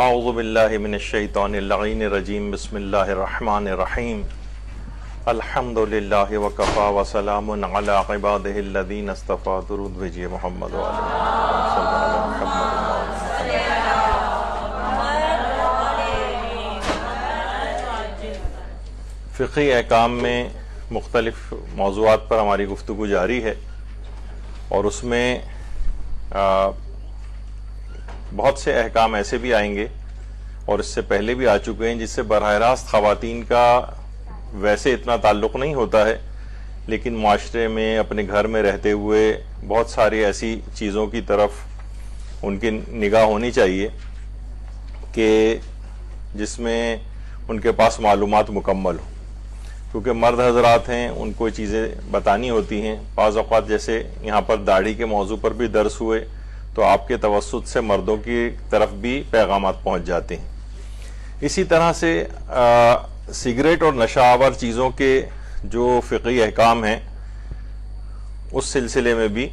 اعوذ باللہ من الشیطان اللعین الرجیم بسم اللہ الرحمن الرحیم الحمد للہ وکفا وسلام علی عبادہ الذین اصطفیٰ. درود بھیجئے محمد فقہی احکام میں مختلف موضوعات پر ہماری گفتگو جاری ہے، اور اس میں بہت سے احکام ایسے بھی آئیں گے اور اس سے پہلے بھی آ چکے ہیں جس سے براہ راست خواتین کا ویسے اتنا تعلق نہیں ہوتا ہے، لیکن معاشرے میں اپنے گھر میں رہتے ہوئے بہت ساری ایسی چیزوں کی طرف ان کی نگاہ ہونی چاہیے کہ جس میں ان کے پاس معلومات مکمل ہوں، کیونکہ مرد حضرات ہیں ان کو چیزیں بتانی ہوتی ہیں. بعض اوقات جیسے یہاں پر داڑھی کے موضوع پر بھی درس ہوئے تو آپ کے توسط سے مردوں کی طرف بھی پیغامات پہنچ جاتے ہیں. اسی طرح سے سگریٹ اور نشہ آور چیزوں کے جو فقہی احکام ہیں اس سلسلے میں بھی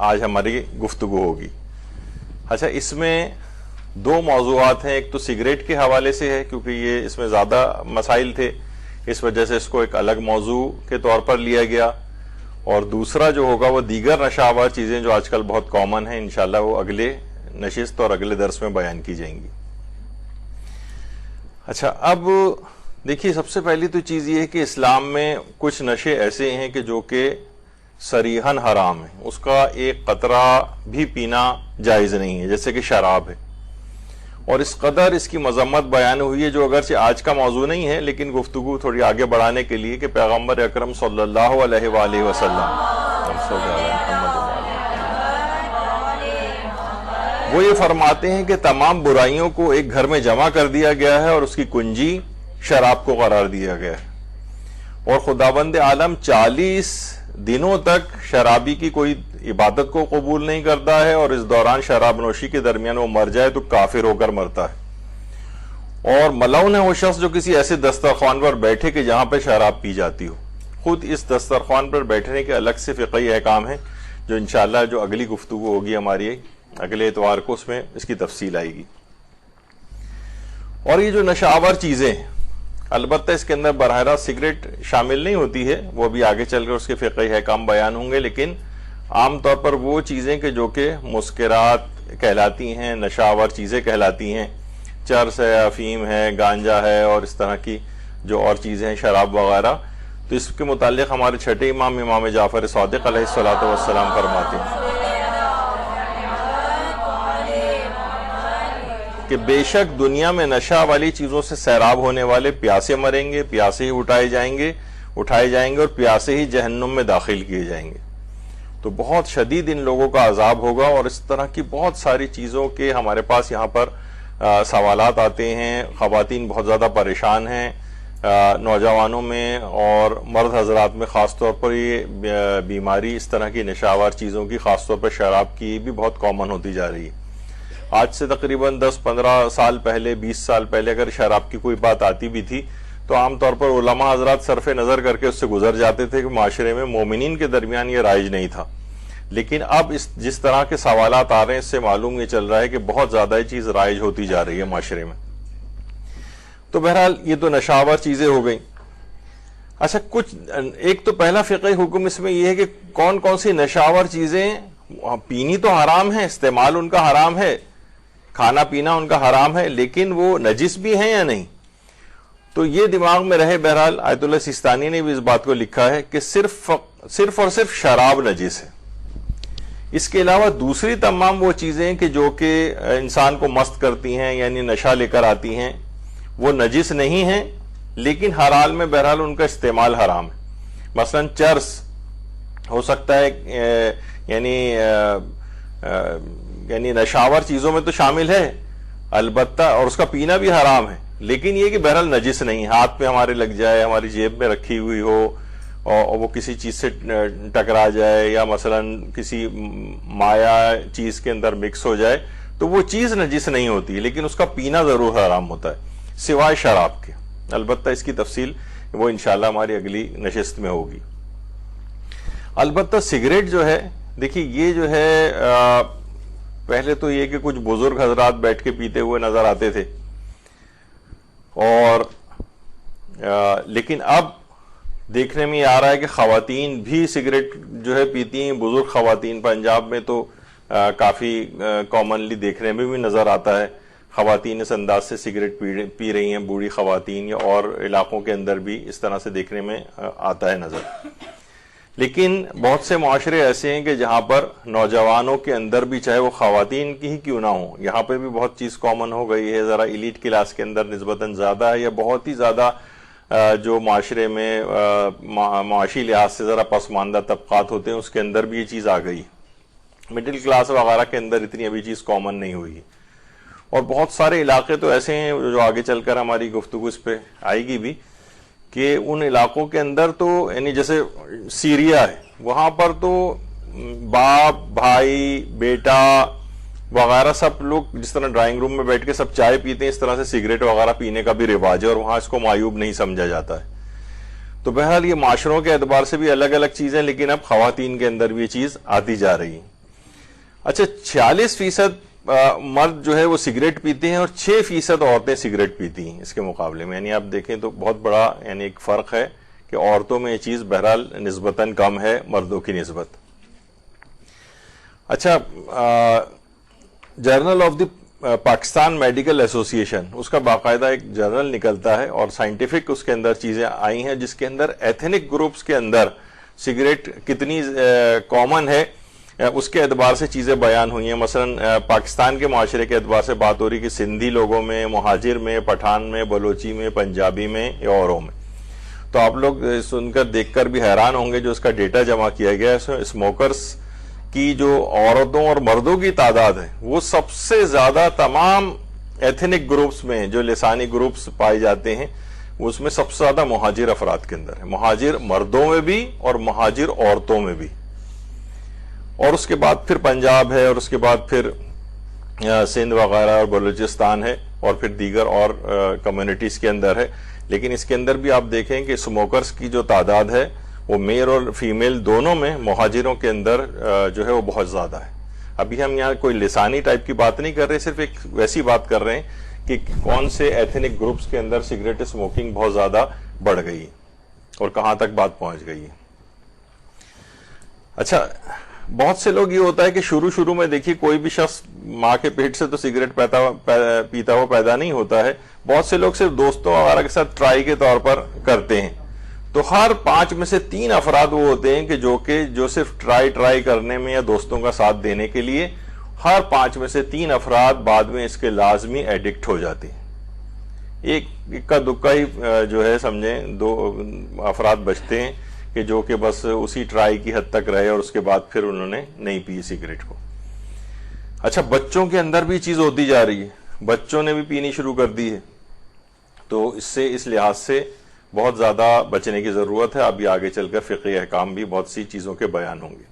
آج ہماری گفتگو ہوگی. اچھا، اس میں دو موضوعات ہیں. ایک تو سگریٹ کے حوالے سے ہے کیونکہ یہ اس میں زیادہ مسائل تھے، اس وجہ سے اس کو ایک الگ موضوع کے طور پر لیا گیا، اور دوسرا جو ہوگا وہ دیگر نشہ آور چیزیں جو آج کل بہت کامن ہیں، انشاءاللہ وہ اگلے نشست اور اگلے درس میں بیان کی جائیں گی. اچھا، اب دیکھیے سب سے پہلی تو چیز یہ ہے کہ اسلام میں کچھ نشے ایسے ہیں کہ جو کہ صریحاً حرام ہیں، اس کا ایک قطرہ بھی پینا جائز نہیں ہے، جیسے کہ شراب ہے. اور اس قدر اس کی مذمت بیان ہوئی ہے، جو اگرچہ آج کا موضوع نہیں ہے لیکن گفتگو تھوڑی آگے بڑھانے کے لیے، کہ پیغمبر اکرم صلی اللہ علیہ وآلہ وسلم وہ یہ فرماتے ہیں کہ تمام برائیوں کو ایک گھر میں جمع کر دیا گیا ہے اور اس کی کنجی شراب کو قرار دیا گیا ہے، اور خداوند عالم 40 دنوں تک شرابی کی کوئی عبادت کو قبول نہیں کرتا ہے، اور اس دوران شراب نوشی کے درمیان وہ مر جائے تو کافر ہو کر مرتا ہے. اور ملعون ہے وہ شخص جو کسی ایسے دسترخوان پر بیٹھے کہ جہاں پہ شراب پی جاتی ہو. خود اس دسترخوان پر بیٹھنے کے الگ سے فقہی احکام ہیں جو انشاءاللہ جو اگلی گفتگو ہوگی ہماری اگلے اتوار کو، اس میں اس کی تفصیل آئے گی. اور یہ جو نشہ آور چیزیں، البتہ اس کے اندر براہ راست سگریٹ شامل نہیں ہوتی ہے، وہ بھی آگے چل کر اس کے فقہی احکام بیان ہوں گے، لیکن عام طور پر وہ چیزیں کہ جو کہ مسکرات کہلاتی ہیں، نشہ آور چیزیں کہلاتی ہیں، چرس ہے، افیم ہے، گانجا ہے، اور اس طرح کی جو اور چیزیں ہیں، شراب وغیرہ، تو اس کے متعلق ہمارے چھٹے امام جعفر صادق علیہ الصلوۃ والسلام فرماتے ہیں کہ بے شک دنیا میں نشہ والی چیزوں سے سیراب ہونے والے پیاسے مریں گے، پیاسے ہی اٹھائے جائیں گے اور پیاسے ہی جہنم میں داخل کیے جائیں گے. تو بہت شدید ان لوگوں کا عذاب ہوگا. اور اس طرح کی بہت ساری چیزوں کے ہمارے پاس یہاں پر سوالات آتے ہیں. خواتین بہت زیادہ پریشان ہیں، نوجوانوں میں اور مرد حضرات میں خاص طور پر یہ بیماری اس طرح کی نشہ آور چیزوں کی، خاص طور پر شراب کی، بھی بہت کامن ہوتی جا رہی ہے. آج سے تقریباً 10-15 سال پہلے، 20 سال پہلے اگر شراب کی کوئی بات آتی بھی تھی تو عام طور پر علماء حضرات صرف نظر کر کے اس سے گزر جاتے تھے کہ معاشرے میں مومنین کے درمیان یہ رائج نہیں تھا. لیکن اب جس طرح کے سوالات آ رہے ہیں اس سے معلوم یہ چل رہا ہے کہ بہت زیادہ یہ چیز رائج ہوتی جا رہی ہے معاشرے میں. تو بہرحال یہ تو نشہ آور چیزیں ہو گئیں. اچھا، ایک تو پہلا فقہی حکم اس میں یہ ہے کہ کون کون سی نشہ آور چیزیں پینی تو حرام ہے، استعمال ان کا حرام ہے، کھانا پینا ان کا حرام ہے، لیکن وہ نجس بھی ہیں یا نہیں. تو یہ دماغ میں رہے. بہرحال آیت اللہ سیستانی نے بھی اس بات کو لکھا ہے کہ صرف اور صرف شراب نجس ہے. اس کے علاوہ دوسری تمام وہ چیزیں کہ جو کہ انسان کو مست کرتی ہیں، یعنی نشہ لے کر آتی ہیں، وہ نجس نہیں ہیں، لیکن ہر حال میں بہرحال ان کا استعمال حرام ہے. مثلا چرس ہو سکتا ہے، یعنی نشہ آور چیزوں میں تو شامل ہے البتہ، اور اس کا پینا بھی حرام ہے، لیکن یہ کہ بہرحال نجس نہیں. ہاتھ پہ ہمارے لگ جائے، ہماری جیب میں رکھی ہوئی ہو اور وہ کسی چیز سے ٹکرا جائے، یا مثلا کسی مایا چیز کے اندر مکس ہو جائے، تو وہ چیز نجس نہیں ہوتی، لیکن اس کا پینا ضرور حرام ہوتا ہے سوائے شراب کے. البتہ اس کی تفصیل وہ انشاءاللہ ہماری اگلی نشست میں ہوگی. البتہ سگریٹ جو ہے، دیکھیے یہ جو ہے پہلے تو یہ کہ کچھ بزرگ حضرات بیٹھ کے پیتے ہوئے نظر آتے تھے، اور لیکن اب دیکھنے میں یہ آ رہا ہے کہ خواتین بھی سگریٹ جو ہے پیتی ہیں. بزرگ خواتین پنجاب میں تو کافی کامنلی دیکھنے میں بھی نظر آتا ہے، خواتین اس انداز سے سگریٹ پی رہی ہیں، بوڑھی خواتین، یا اور علاقوں کے اندر بھی اس طرح سے دیکھنے میں آتا ہے نظر. لیکن بہت سے معاشرے ایسے ہیں کہ جہاں پر نوجوانوں کے اندر بھی، چاہے وہ خواتین کی ہی کیوں نہ ہوں، یہاں پہ بھی بہت چیز کامن ہو گئی ہے، ذرا ایلیٹ کلاس کے اندر نسبتاً زیادہ ہے، یا بہت ہی زیادہ جو معاشرے میں معاشی لحاظ سے ذرا پسماندہ طبقات ہوتے ہیں اس کے اندر بھی یہ چیز آ گئی. مڈل کلاس وغیرہ کے اندر اتنی ابھی چیز کامن نہیں ہوئی. اور بہت سارے علاقے تو ایسے ہیں جو آگے چل کر ہماری گفتگو اس پہ آئے گی بھی، کہ ان علاقوں کے اندر تو یعنی جیسے سیریا ہے، وہاں پر تو باپ، بھائی، بیٹا وغیرہ سب لوگ جس طرح ڈرائنگ روم میں بیٹھ کے سب چائے پیتے ہیں، اس طرح سے سگریٹ وغیرہ پینے کا بھی رواج ہے، اور وہاں اس کو معیوب نہیں سمجھا جاتا ہے. تو بہرحال یہ معاشروں کے اعتبار سے بھی الگ الگ چیزیں، لیکن اب خواتین کے اندر بھی یہ چیز آتی جا رہی ہے. اچھا، 46% مرد جو ہے وہ سگریٹ پیتے ہیں اور 6% عورتیں سگریٹ پیتی ہیں اس کے مقابلے میں. یعنی آپ دیکھیں تو بہت بڑا یعنی ایک فرق ہے کہ عورتوں میں یہ چیز بہرحال نسبتاً کم ہے مردوں کی نسبت. اچھا، journal of the Pakistan medical association, اس کا باقاعدہ ایک جرنل نکلتا ہے اور سائنٹیفک اس کے اندر چیزیں آئی ہیں، جس کے اندر ایتھنک گروپس کے اندر سگریٹ کتنی کامن ہے اس کے اعتبار سے چیزیں بیان ہوئی ہیں. مثلا پاکستان کے معاشرے کے اعتبار سے بات ہو رہی کہ سندھی لوگوں میں، مہاجر میں، پٹھان میں، بلوچی میں، پنجابی میں یا اوروں میں. تو آپ لوگ سن کر دیکھ کر بھی حیران ہوں گے، جو اس کا ڈیٹا جمع کیا گیا ہے، اس میں اسموکرز کی جو عورتوں اور مردوں کی تعداد ہے وہ سب سے زیادہ تمام ایتھنک گروپس میں، جو لسانی گروپس پائے جاتے ہیں، اس میں سب سے زیادہ مہاجر افراد کے اندر ہے. مہاجر مردوں میں بھی اور مہاجر عورتوں میں بھی. اور اس کے بعد پھر پنجاب ہے، اور اس کے بعد پھر سندھ وغیرہ اور بلوچستان ہے، اور پھر دیگر اور کمیونٹیز کے اندر ہے. لیکن اس کے اندر بھی آپ دیکھیں کہ اسموکرز کی جو تعداد ہے وہ میل اور فیمیل دونوں میں، مہاجروں کے اندر جو ہے وہ بہت زیادہ ہے. ابھی ہم یہاں کوئی لسانی ٹائپ کی بات نہیں کر رہے، صرف ایک ویسی بات کر رہے ہیں کہ کون سے ایتھنک گروپس کے اندر سگریٹ اسموکنگ بہت زیادہ بڑھ گئی ہے اور کہاں تک بات پہنچ گئی ہے. اچھا، بہت سے لوگ یہ ہوتا ہے کہ شروع میں دیکھیے کوئی بھی شخص ماں کے پیٹ سے تو سگریٹ پیتا ہوا پیدا نہیں ہوتا ہے. بہت سے لوگ صرف دوستوں وغیرہ کے ساتھ ٹرائی کے طور پر کرتے ہیں. تو ہر 5 میں سے 3 افراد وہ ہوتے ہیں کہ جو صرف ٹرائی کرنے میں یا دوستوں کا ساتھ دینے کے لیے، ہر 5 میں سے 3 افراد بعد میں اس کے لازمی ایڈکٹ ہو جاتے ہیں. ایک کا دکا ہی جو ہے سمجھیں 2 افراد بچتے ہیں کہ جو کہ بس اسی ٹرائی کی حد تک رہے اور اس کے بعد پھر انہوں نے نہیں پی سگریٹ کو. اچھا، بچوں کے اندر بھی چیز ہوتی جا رہی ہے، بچوں نے بھی پینی شروع کر دی ہے. تو اس لحاظ سے بہت زیادہ بچنے کی ضرورت ہے. ابھی آگے چل کر فقہی احکام بھی بہت سی چیزوں کے بیان ہوں گے.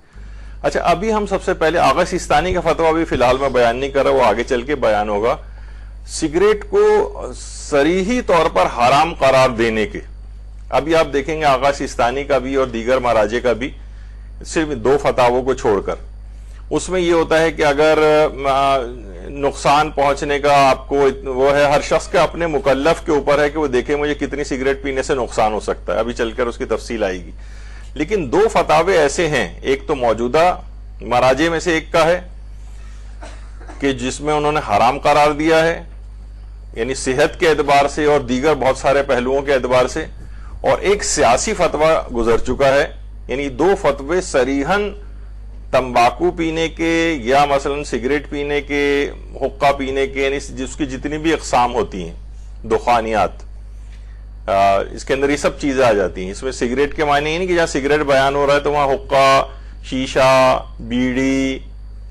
اچھا، ابھی ہم سب سے پہلے آغا سیستانی کا فتویٰ بھی فی الحال میں بیان نہیں کر رہا، وہ آگے چل کے بیان ہوگا. سگریٹ کو صریحی طور پر حرام قرار دینے کے ابھی آپ دیکھیں گے آغا سیستانی کا بھی اور دیگر مراجع کا بھی، صرف 2 فتاووں کو چھوڑ کر. اس میں یہ ہوتا ہے کہ اگر نقصان پہنچنے کا آپ کو وہ ہے، ہر شخص کے اپنے مکلف کے اوپر ہے کہ وہ دیکھے مجھے کتنی سگریٹ پینے سے نقصان ہو سکتا ہے. ابھی چل کر اس کی تفصیل آئے گی. لیکن 2 فتاوے ایسے ہیں، ایک تو موجودہ مراجع میں سے ایک کا ہے کہ جس میں انہوں نے حرام قرار دیا ہے، یعنی صحت کے اعتبار سے اور دیگر بہت سارے پہلوؤں کے اعتبار سے. اور ایک سیاسی فتویٰ گزر چکا ہے. یعنی 2 فتوے صریحاً تمباکو پینے کے یا مثلا سگریٹ پینے کے، حقہ پینے کے، یعنی جس کی جتنی بھی اقسام ہوتی ہیں دخانیات، اس کے اندر یہ سب چیزیں آ جاتی ہیں. اس میں سگریٹ کے معنی یہ نہیں کہ جہاں سگریٹ بیان ہو رہا ہے تو وہاں حقہ، شیشہ، بیڑی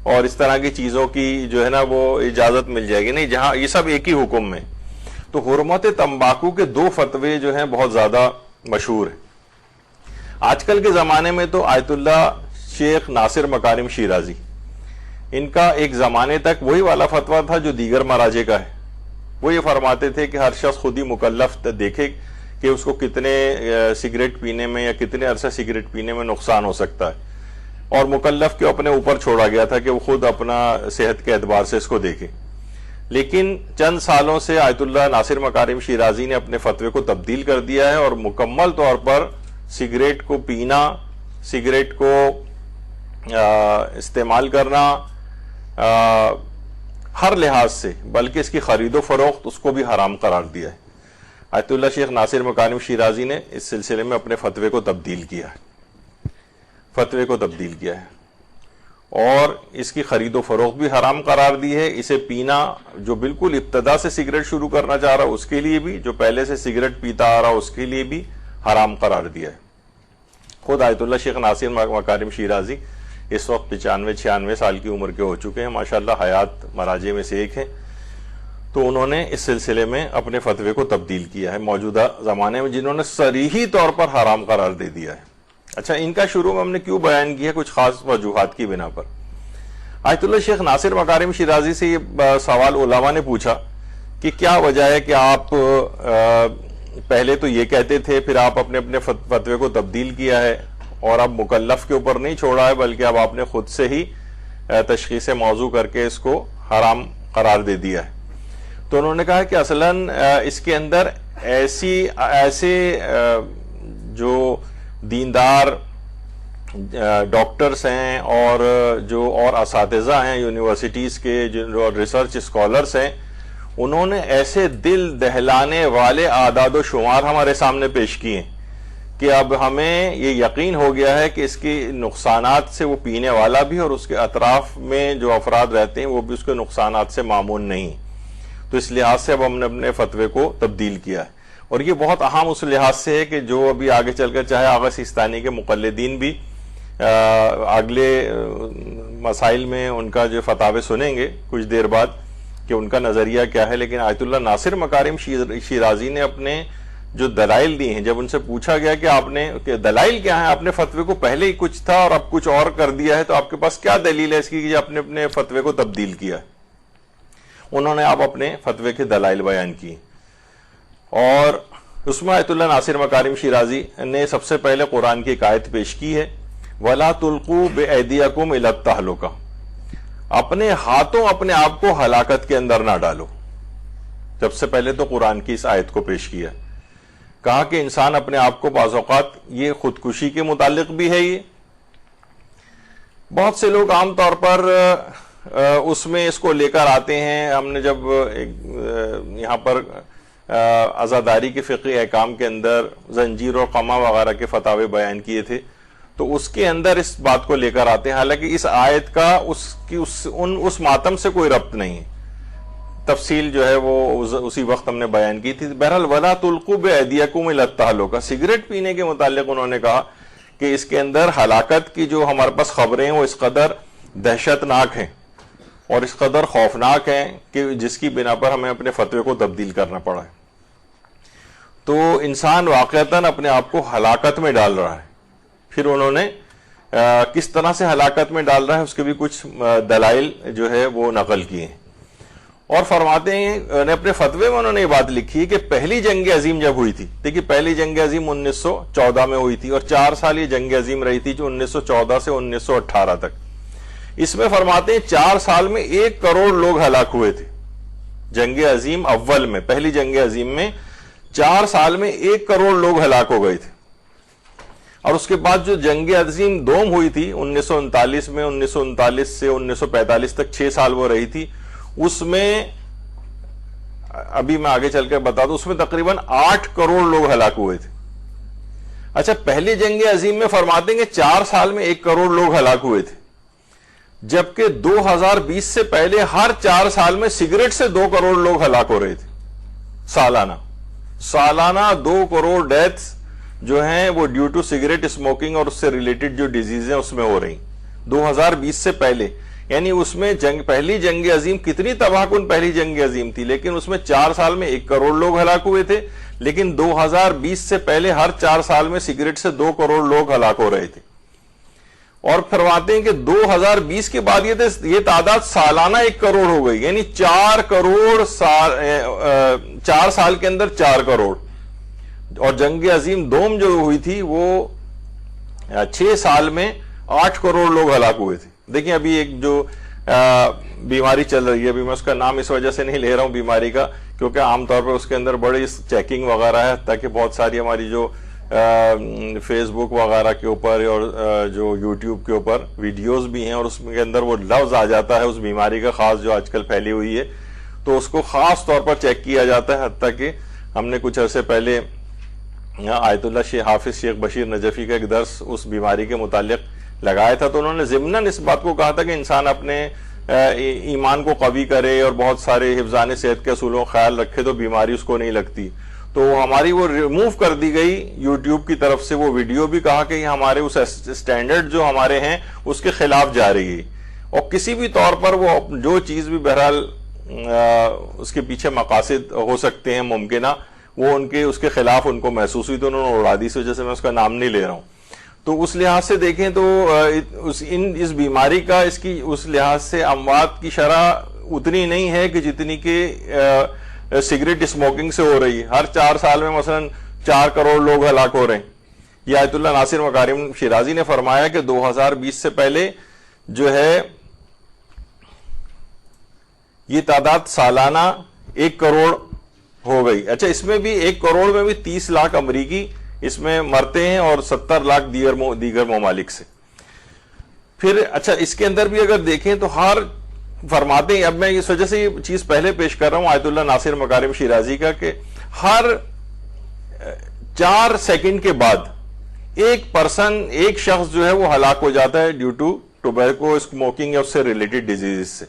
اور اس طرح کی چیزوں کی جو ہے نا وہ اجازت مل جائے گی. نہیں، جہاں یہ سب ایک ہی حکم میں. تو حرمت تمباکو کے 2 فتوے جو ہیں بہت زیادہ مشہور ہیں. آج کل کے زمانے میں تو آیت اللہ شیخ ناصر مکارم شیرازی، ان کا ایک زمانے تک وہی والا فتویٰ تھا جو دیگر مراجع کا ہے. وہ یہ فرماتے تھے کہ ہر شخص خود ہی مکلف دیکھے کہ اس کو کتنے سگریٹ پینے میں یا کتنے عرصہ سگریٹ پینے میں نقصان ہو سکتا ہے. اور مکلف کے اپنے اوپر چھوڑا گیا تھا کہ وہ خود اپنا صحت کے اعتبار سے اس کو دیکھے. لیکن چند سالوں سے آیت اللہ ناصر مکارم شیرازی نے اپنے فتوے کو تبدیل کر دیا ہے اور مکمل طور پر سگریٹ کو پینا، سگریٹ کو استعمال کرنا ہر لحاظ سے، بلکہ اس کی خرید و فروخت اس کو بھی حرام قرار دیا ہے. آیت اللہ شیخ ناصر مکارم شیرازی نے اس سلسلے میں اپنے فتوے کو تبدیل کیا ہے، اور اس کی خرید و فروخت بھی حرام قرار دی ہے. اسے پینا، جو بالکل ابتدا سے سگریٹ شروع کرنا چاہ رہا اس کے لیے بھی، جو پہلے سے سگریٹ پیتا آ رہا اس کے لیے بھی حرام قرار دیا ہے. خود آیت اللہ شیخ ناصر مکارم شیرازی اس وقت 95-96 سال کی عمر کے ہو چکے ہیں، ماشاءاللہ حیات مراجع میں سے ایک ہیں. تو انہوں نے اس سلسلے میں اپنے فتوے کو تبدیل کیا ہے موجودہ زمانے میں، جنہوں نے صریحی طور پر حرام قرار دے دیا ہے. اچھا، ان کا شروع میں ہم نے کیوں بیان کیا؟ کچھ خاص وجوہات کی بنا پر. آیت اللہ شیخ ناصر مکارم شیرازی سے یہ سوال علماء نے پوچھا کہ کیا وجہ ہے کہ آپ پہلے تو یہ کہتے تھے، پھر آپ اپنے فتوے کو تبدیل کیا ہے اور اب مکلف کے اوپر نہیں چھوڑا ہے، بلکہ اب آپ نے خود سے ہی تشخیص موضوع کر کے اس کو حرام قرار دے دیا ہے. تو انہوں نے کہا کہ اصلاً اس کے اندر ایسے جو دیندار ڈاکٹرز ہیں اور جو اور اساتذہ ہیں یونیورسٹیز کے، جو ریسرچ اسکالرز ہیں، انہوں نے ایسے دل دہلانے والے اعداد و شمار ہمارے سامنے پیش کیے ہیں کہ اب ہمیں یہ یقین ہو گیا ہے کہ اس کی نقصانات سے وہ پینے والا بھی اور اس کے اطراف میں جو افراد رہتے ہیں وہ بھی اس کے نقصانات سے معمون نہیں. تو اس لحاظ سے اب ہم نے اپنے فتوے کو تبدیل کیا ہے. اور یہ بہت اہم اس لحاظ سے ہے کہ جو ابھی آگے چل کر چاہے آغا سیستانی کے مقلدین بھی اگلے مسائل میں ان کا جو فتاوے سنیں گے کچھ دیر بعد کہ ان کا نظریہ کیا ہے. لیکن آیت اللہ ناصر مکارم شیرازی نے اپنے جو دلائل دی ہیں، جب ان سے پوچھا گیا کہ آپ نے کہ دلائل کیا ہیں، آپ نے فتوے کو پہلے ہی کچھ تھا اور اب کچھ اور کر دیا ہے، تو آپ کے پاس کیا دلیل ہے اس کی کہ آپ نے اپنے فتوے کو تبدیل کیا ہے؟ انہوں نے آپ اپنے فتوے کے دلائل بیان کی، اور اس میں آیت اللہ ناصر مکارم شیرازی نے سب سے پہلے قرآن کی ایک آیت پیش کی ہے، وَلَا تُلْقُوا بِأَيْدِيَكُمْ إِلَى التَّهْلُكَةِ، اپنے ہاتھوں اپنے آپ کو ہلاکت کے اندر نہ ڈالو. سب سے پہلے تو قرآن کی اس آیت کو پیش کیا، کہا کہ انسان اپنے آپ کو بعض اوقات یہ خودکشی کے متعلق بھی ہے. یہ بہت سے لوگ عام طور پر اس میں اس کو لے کر آتے ہیں. ہم نے جب یہاں پر عزاداری کے فقہی احکام کے اندر زنجیر اور قمع وغیرہ کے فتاوے بیان کیے تھے، تو اس کے اندر اس بات کو لے کر آتے ہیں، حالانکہ اس آیت کا اس ماتم سے کوئی ربط نہیں ہے. تفصیل جو ہے وہ اسی وقت ہم نے بیان کی تھی. بہرحال وَلَا تُلْقُوا بِأَيْدِيَكُمْ إِلَى التَّهْلُكَةِ، سگریٹ پینے کے متعلق انہوں نے کہا کہ اس کے اندر ہلاکت کی جو ہمارے پاس خبریں ہیں وہ اس قدر دہشت ناک ہیں اور اس قدر خوفناک ہیں کہ جس کی بنا پر ہمیں اپنے فتوے کو تبدیل کرنا پڑا ہے. تو انسان واقعتاً اپنے آپ کو ہلاکت میں ڈال رہا ہے. پھر انہوں نے کس طرح سے ہلاکت میں ڈال رہا ہے اس کے بھی کچھ دلائل جو ہے وہ نقل کیے ہیں، اور فرماتے ہیں اپنے فتوے میں انہوں نے یہ بات لکھی کہ پہلی جنگ عظیم جب ہوئی تھی، دیکھیے پہلی جنگ عظیم 1914 میں ہوئی تھی اور 4 سال یہ جنگ عظیم رہی تھی، جو 1914 سے 1918 تک. اس میں فرماتے ہیں 4 سال میں 1 کروڑ لوگ ہلاک ہوئے تھے. جنگ عظیم اول میں، پہلی جنگ عظیم میں 4 سال میں 1 کروڑ لوگ ہلاک ہو گئے تھے. اور اس کے بعد جو جنگ عظیم دوم ہوئی تھی 1939 میں، 1939 سے 1945 تک 6 سال وہ رہی تھی، اس میں ابھی میں آگے چل کر بتا دوں، اس میں تقریباً 8 کروڑ لوگ ہلاک ہوئے تھے. اچھا، پہلی جنگ عظیم میں فرماتے ہیں کہ 4 سال میں 1 کروڑ لوگ ہلاک ہوئے تھے، جبکہ 2020 سے پہلے ہر 4 سال میں سگریٹ سے 2 کروڑ لوگ ہلاک ہو رہے تھے. سالانہ 2 کروڑ ڈیتھس جو ہیں وہ ڈیو ٹو سگریٹ اسموکنگ اور اس سے ریلیٹڈ جو ڈیزیز ہیں اس میں ہو رہی 2020 سے پہلے. یعنی اس میں پہلی جنگ عظیم کتنی تباہ کن پہلی جنگ عظیم تھی، لیکن اس میں 4 سال میں 1 کروڑ لوگ ہلاک ہوئے تھے، لیکن 2020 سے پہلے ہر 4 سال میں سگریٹ سے 2 کروڑ لوگ ہلاک ہو رہے تھے. اور فرماتے ہیں کہ 2020 کے بعد یہ تعداد سالانہ 1 کروڑ ہو گئی، یعنی 4 کروڑ 4 سال کے اندر 4 کروڑ. اور جنگ عظیم دوم جو ہوئی تھی وہ 6 سال میں 8 کروڑ لوگ ہلاک ہوئے تھے. دیکھیں ابھی ایک جو بیماری چل رہی ہے, ابھی میں اس کا نام اس وجہ سے نہیں لے رہا ہوں بیماری کا, کیونکہ عام طور پر اس کے اندر بڑی چیکنگ وغیرہ ہے, تاکہ بہت ساری ہماری جو فیس بک وغیرہ کے اوپر اور جو یوٹیوب کے اوپر ویڈیوز بھی ہیں, اور اس کے اندر وہ لفظ آ جاتا ہے اس بیماری کا خاص جو آج کل پھیلی ہوئی ہے, تو اس کو خاص طور پر چیک کیا جاتا ہے. حتیٰ کہ ہم نے کچھ عرصے پہلے آیت اللہ حافظ شیخ بشیر نجفی کا ایک درس اس بیماری کے متعلق لگایا تھا, تو انہوں نے ضمناً اس بات کو کہا تھا کہ انسان اپنے ایمان کو قوی کرے اور بہت سارے حفظان صحت کے اصولوں کا خیال رکھے تو بیماری اس کو نہیں لگتی. تو ہماری وہ ریموو کر دی گئی یوٹیوب کی طرف سے وہ ویڈیو بھی, کہا کہ یہ ہمارے اس اسٹینڈرڈ جو ہمارے ہیں اس کے خلاف جا رہی ہے, اور کسی بھی طور پر وہ جو چیز بھی بہرحال اس کے پیچھے مقاصد ہو سکتے ہیں ممکنہ, وہ ان کے اس کے خلاف ان کو محسوس ہوئی تو انہوں نے اڑا دی, اس وجہ سے میں اس کا نام نہیں لے رہا ہوں. تو اس لحاظ سے دیکھیں تو اس بیماری کا اس کی اس لحاظ سے اموات کی شرح اتنی نہیں ہے کہ جتنی کہ سگریٹ اسموکنگ سے ہو رہی ہے. ہر 4 سال میں مثلا 4 کروڑ لوگ ہلاک ہو رہے ہیں. یہ آیت اللہ ناصر مکارم شیرازی نے فرمایا کہ 2020 سے پہلے جو ہے یہ تعداد سالانہ 1 کروڑ ہو گئی. اچھا, اس میں بھی 1 کروڑ میں بھی 30 لاکھ امریکی اس میں مرتے ہیں اور 70 لاکھ دیگر ممالک سے. پھر اچھا اس کے اندر بھی اگر دیکھیں تو ہر فرماتے ہیں, اب میں اس وجہ سے یہ چیز پہلے پیش کر رہا ہوں آیت اللہ ناصر مکارم شیرازی کا, کہ ہر 4 سیکنڈ کے بعد ایک شخص جو ہے وہ ہلاک ہو جاتا ہے ڈیو ٹو ٹوبیکو اسموکنگ یا اس سے ریلیٹڈ ڈیزیز سے.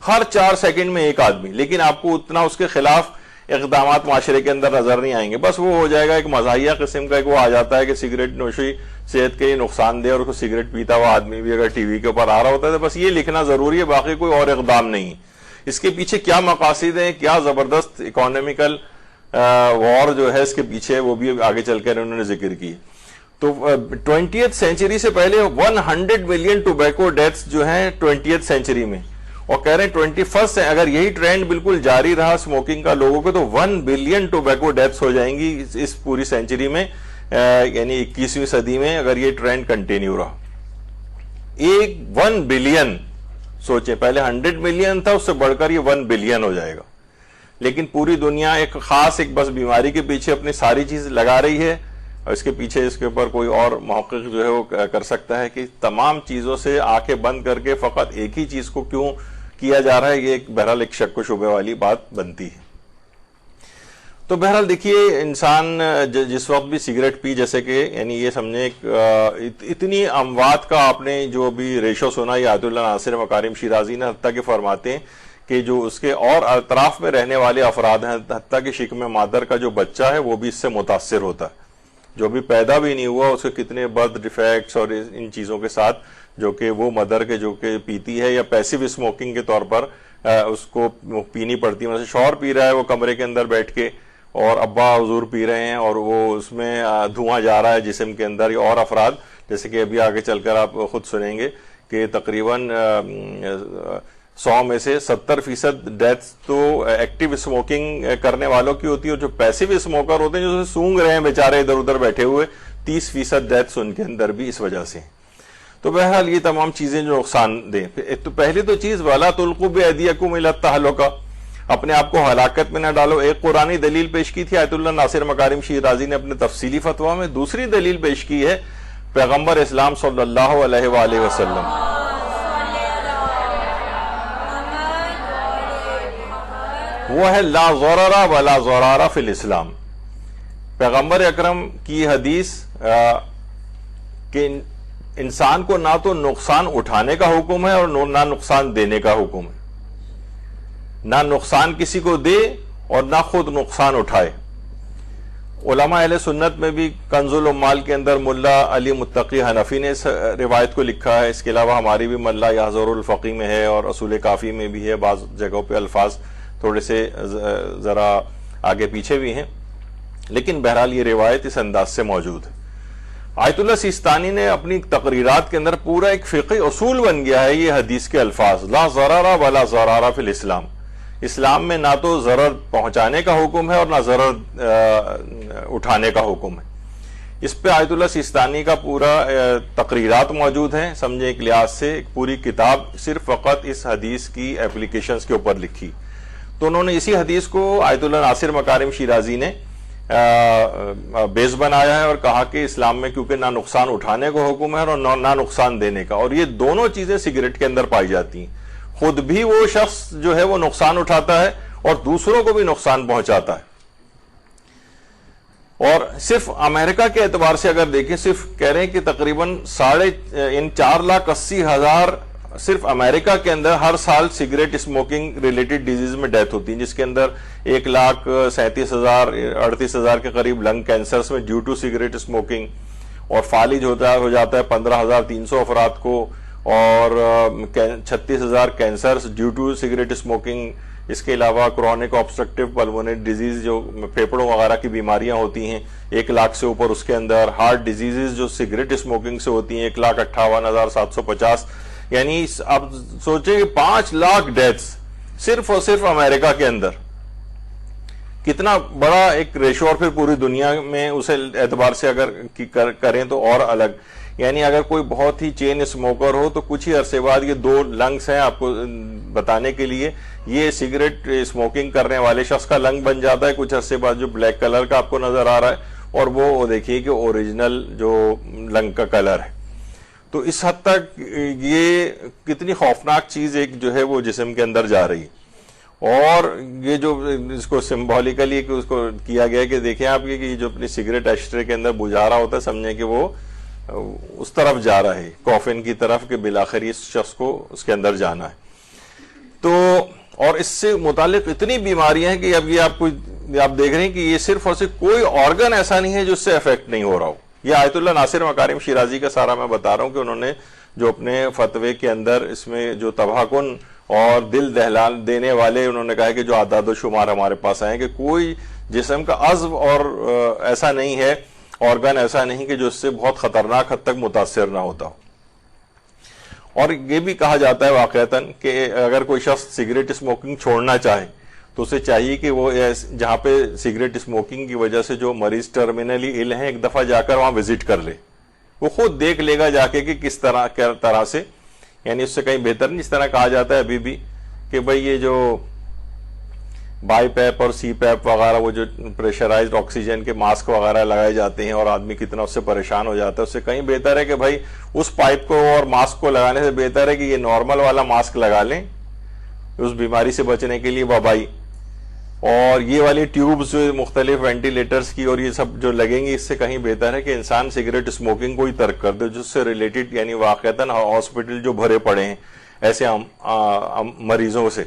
ہر 4 سیکنڈ میں ایک آدمی. لیکن آپ کو اتنا اس کے خلاف اقدامات معاشرے کے اندر نظر نہیں آئیں گے. بس وہ ہو جائے گا ایک مزاحیہ قسم کا, ایک وہ آ جاتا ہے کہ سگریٹ نوشی صحت کے لیے نقصان دہ, اور کو سگریٹ پیتا ہوا آدمی بھی اگر ٹی وی کے اوپر آ رہا ہوتا ہے تو بس یہ لکھنا ضروری ہے, باقی کوئی اور اقدام نہیں. اس کے پیچھے کیا مقاصد ہیں, کیا زبردست اکانومیکل وار جو ہے اس کے پیچھے, وہ بھی آگے چل کر انہوں نے ذکر کی. تو 20th سینچری سے پہلے 100 ملین ٹوبیکو ڈیتھس جو ہیں 20th سینچری میں, اور کہہ رہے ہیں 21st اگر یہی ٹرینڈ بالکل جاری رہا اسموکنگ کا لوگوں کو تو 1 بلین ٹوبیکو ڈیتھس ہو جائیں گی اس پوری سینچری میں, یعنی 21ویں صدی میں اگر یہ ٹرینڈ کنٹینیو رہا. 1 بلین سوچیں, پہلے 100 ملین تھا, اس سے بڑھ کر یہ 1 بلین ہو جائے گا. لیکن پوری دنیا ایک خاص ایک بس بیماری کے پیچھے اپنی ساری چیز لگا رہی ہے, اور اس کے پیچھے اس کے اوپر کوئی اور محقق جو ہے وہ کر سکتا ہے کہ تمام چیزوں سے آنکھیں بند کر کے فقط ایک ہی چیز کو کیوں کیا جا رہا ہے. یہ بہرحال ایک شک و شبے والی بات بنتی ہے. تو بہرحال دیکھیے, انسان جس وقت بھی سگریٹ پی, جیسے کہ یعنی یہ سمجھیں اتنی اموات کا آپ نے جو بھی ریشو سنا, یہ آیت اللہ ناصر مکارم شیرازی نے حتیٰ کہ فرماتے ہیں کہ جو اس کے اور اطراف میں رہنے والے افراد ہیں, حتیٰ کہ شکم مادر کا جو بچہ ہے وہ بھی اس سے متاثر ہوتا ہے. جو بھی پیدا بھی نہیں ہوا اس کے کتنے برتھ ڈیفیکٹس اور ان چیزوں کے ساتھ جو کہ وہ مدر کے جو کہ پیتی ہے یا پیسیو اسموکنگ کے طور پر اس کو پینی پڑتی ہے. مثلا شوہر پی رہا ہے وہ کمرے کے اندر بیٹھ کے, اور ابا حضور پی رہے ہیں, اور وہ اس میں دھواں جا رہا ہے جسم کے اندر. اور افراد جیسے کہ ابھی آگے چل کر آپ خود سنیں گے کہ تقریباً 100 میں سے 70% ڈیتھس تو ایکٹیو اسموکنگ کرنے والوں کی ہوتی ہے, اور جو پیسیو اسموکر ہوتے ہیں جو سونگ رہے ہیں بیچارے ادھر ادھر بیٹھے ہوئے, 30% ڈیتھس ان کے اندر بھی اس وجہ سے. تو بہرحال یہ تمام چیزیں جو نقصان دیں. تو پہلی تو چیز وَلَا تُلْقُوا بِأَيْدِيكُمْ إِلَى التَّهْلُكَةِ, اپنے آپ کو ہلاکت میں نہ ڈالو. ایک قرآنی دلیل پیش کی تھی آیت اللہ ناصر مکارم شیرازی نے اپنے تفصیلی فتویٰ میں. دوسری دلیل پیش کی ہے پیغمبر اسلام صلی اللہ علیہ وآلہ وسلم, وہ ہے لا ضرر ولا ضرار فی الاسلام. پیغمبر اکرم کی حدیث کہ انسان کو نہ تو نقصان اٹھانے کا حکم ہے اور نہ نقصان دینے کا حکم ہے. نہ نقصان کسی کو دے اور نہ خود نقصان اٹھائے. علماء اہل سنت میں بھی کنز العمال کے اندر ملا علی متقی حنفی نے اس روایت کو لکھا ہے. اس کے علاوہ ہماری بھی ملا یحذر الفقی میں ہے اور اصول کافی میں بھی ہے. بعض جگہوں پہ الفاظ تھوڑے سے ذرا آگے پیچھے بھی ہیں, لیکن بہرحال یہ روایت اس انداز سے موجود ہے. آیت اللہ سیستانی نے اپنی تقریرات کے اندر پورا ایک فقہی اصول بن گیا ہے یہ حدیث کے الفاظ, لا ضرر ولا ضرار فی الاسلام. اسلام میں نہ تو ضرر پہنچانے کا حکم ہے اور نہ ضرر اٹھانے کا حکم ہے. اس پہ آیت اللہ سیستانی کا پورا تقریرات موجود ہیں، سمجھے ایک لحاظ سے ایک پوری کتاب صرف فقط اس حدیث کی اپلیکیشنز کے اوپر لکھی. تو انہوں نے اسی حدیث کو آیت اللہ ناصر مکارم شیرازی نے بیس بنایا ہے اور کہا کہ اسلام میں کیونکہ نہ نقصان اٹھانے کو حکم ہے اور نہ نقصان دینے کا، اور یہ دونوں چیزیں سگریٹ کے اندر پائی جاتی ہیں. خود بھی وہ شخص جو ہے وہ نقصان اٹھاتا ہے اور دوسروں کو بھی نقصان پہنچاتا ہے. اور صرف امریکہ کے اعتبار سے اگر دیکھیں، صرف کہہ رہے ہیں کہ تقریباً 4,80,000 صرف امریکہ کے اندر ہر سال سگریٹ اسموکنگ ریلیٹڈ ڈیزیز میں ڈیتھ ہوتی ہیں، جس کے اندر 1,37,000 38,000 کے قریب لنگ کینسرز میں ڈیو ٹو سگریٹ اسموکنگ، اور فالج ہو جاتا ہے 15,300 افراد کو، اور 36,000 cancers due to cigarette smoking. اس کے علاوہ کرونک آبسٹرکٹیو پلمونری ڈیزیز جو پھیپھڑوں وغیرہ کی بیماریاں ہوتی ہیں 1,00,000 سے اوپر. اس کے اندر ہارٹ ڈیزیزز جو سگریٹ اسموکنگ سے ہوتی ہیں 1,58,750. یعنی آپ سوچیں کہ 5,00,000 ڈیتھس صرف اور صرف امریکہ کے اندر. کتنا بڑا ایک ریشو، اور پھر پوری دنیا میں اسے اعتبار سے اگر کریں تو اور الگ. یعنی اگر کوئی بہت ہی چین اسموکر ہو تو کچھ ہی عرصے بعد یہ 2 لنگس ہیں آپ کو بتانے کے لیے، یہ سگریٹ اسموکنگ کرنے والے شخص کا لنگ بن جاتا ہے کچھ عرصے بعد، جو بلیک کلر کا آپ کو نظر آ رہا ہے، اور وہ دیکھیے کہ اوریجنل جو لنگ کا کلر ہے. تو اس حد تک یہ کتنی خوفناک چیز ایک جو ہے وہ جسم کے اندر جا رہی ہے. اور یہ جو اس کو سمبولیکلی اس کو کیا گیا کہ دیکھیں آپ کہ جو اپنی سگریٹ ایشٹرے کے اندر بجھا رہا ہوتا ہے، سمجھیں کہ وہ اس طرف جا رہا ہے، کافن کی طرف، کہ بالآخر اس شخص کو اس کے اندر جانا ہے. تو اور اس سے متعلق اتنی بیماریاں ہیں کہ اب یہ آپ دیکھ رہے ہیں کہ یہ صرف اور صرف کوئی آرگن ایسا نہیں ہے جو اس سے افیکٹ نہیں ہو رہا ہو. یہ آیت اللہ ناصر مکارم شیرازی کا سارا میں بتا رہا ہوں کہ انہوں نے جو اپنے فتوے کے اندر اس میں جو تباہ کن اور دل دہلان دینے والے انہوں نے کہا کہ جو اعداد و شمار ہمارے پاس آئے کہ کوئی جسم کا عضو اور ایسا نہیں ہے، آرگن ایسا نہیں کہ جو اس سے بہت خطرناک حد تک متاثر نہ ہوتا ہو. اور یہ بھی کہا جاتا ہے واقعتاً کہ اگر کوئی شخص سگریٹ اسموکنگ چھوڑنا چاہے تو اسے چاہیے کہ وہ جہاں پہ سگریٹ اسموکنگ کی وجہ سے جو مریض ٹرمینلی ال ہیں ایک دفعہ جا کر وہاں وزٹ کر لے. وہ خود دیکھ لے گا جا کے کہ کس طرح سے، یعنی اس سے کہیں بہتر نہیں. جس طرح کہا جاتا ہے ابھی بھی کہ بھئی یہ جو بائی پیپ اور سی پیپ وغیرہ، وہ جو پریشرائزڈ آکسیجن کے ماسک وغیرہ لگائے جاتے ہیں اور آدمی کتنا اس سے پریشان ہو جاتا ہے، اس سے کہیں بہتر ہے کہ بھائی اس پائپ کو اور ماسک کو لگانے سے بہتر ہے کہ یہ نارمل والا ماسک لگا لیں اس بیماری سے بچنے کے لیے وبائی. اور یہ والی ٹیوبز مختلف وینٹیلیٹرز کی اور یہ سب جو لگیں گی، اس سے کہیں بہتر ہے کہ انسان سگریٹ اسموکنگ کو ہی ترک کر دے، جس سے ریلیٹڈ یعنی واقعتاً ہاسپٹل جو بھرے پڑے ہیں ایسے مریضوں سے.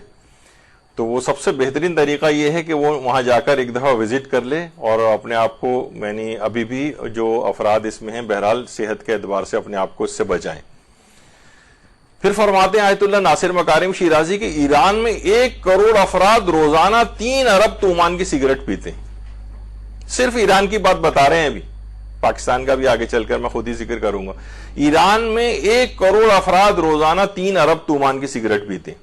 تو وہ سب سے بہترین طریقہ یہ ہے کہ وہ وہاں جا کر ایک دفعہ وزٹ کر لے اور اپنے آپ کو، یعنی ابھی بھی جو افراد اس میں ہیں بہرحال صحت کے اعتبار سے اپنے آپ کو اس سے بچائیں. پھر فرماتے ہیں آیت اللہ ناصر مکارم شیرازی کہ ایران میں 1 کروڑ افراد روزانہ 3 ارب تومان کی سگریٹ پیتے ہیں. صرف ایران کی بات بتا رہے ہیں، ابھی پاکستان کا بھی آگے چل کر میں خود ہی ذکر کروں گا. ایران میں 1 کروڑ افراد روزانہ 3 ارب تومان کی سگریٹ پیتے ہیں.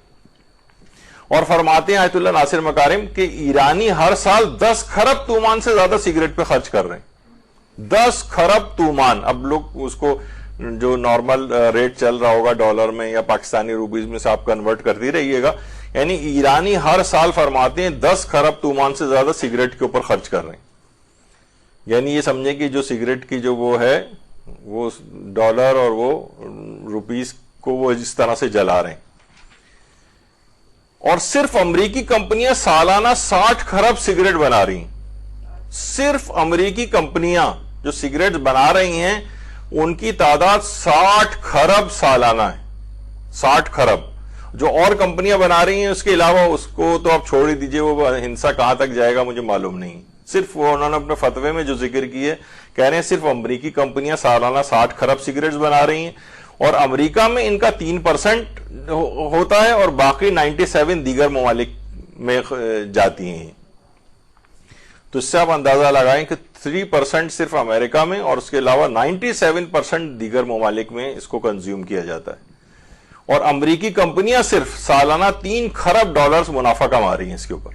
اور فرماتے ہیں آیت اللہ ناصر مکارم کہ ایرانی ہر سال 10 کھرب تومان سے زیادہ سگریٹ پہ خرچ کر رہے ہیں. 10 کھرب تومان. اب لوگ اس کو جو نارمل ریٹ چل رہا ہوگا ڈالر میں یا پاکستانی روپیز میں سے آپ کنورٹ کرتی رہیے گا، یعنی ایرانی ہر سال فرماتے ہیں 10 کھرب تومان سے زیادہ سگریٹ کے اوپر خرچ کر رہے ہیں. یعنی یہ سمجھیں کہ جو سگریٹ کی جو وہ ہے وہ ڈالر اور وہ روپیز کو وہ اس طرح سے جلا رہے ہیں. اور صرف امریکی کمپنیاں سالانہ 60 کھرب سگریٹ بنا رہی ہیں. صرف امریکی کمپنیاں جو سگریٹ بنا رہی ہیں ان کی تعداد 60 کھرب سالانہ ہے. 60 کھرب. جو اور کمپنیاں بنا رہی ہیں اس کے علاوہ اس کو تو آپ چھوڑ ہی دیجئے، وہ ہنسا کہاں تک جائے گا مجھے معلوم نہیں. صرف وہ انہوں نے اپنے فتوے میں جو ذکر کی ہے، کہہ رہے ہیں صرف امریکی کمپنیاں سالانہ 60 کھرب سگریٹس بنا رہی ہیں، اور امریکہ میں ان کا 3% ہوتا ہے اور باقی 97 دیگر ممالک میں جاتی ہیں. تو اس سے آپ اندازہ لگائیں کہ 3% صرف امریکہ میں اور اس کے علاوہ 97% دیگر ممالک میں اس کو کنزیوم کیا جاتا ہے. اور امریکی کمپنیاں صرف سالانہ 3 کھرب ڈالرز منافع کما رہی ہیں اس کے اوپر.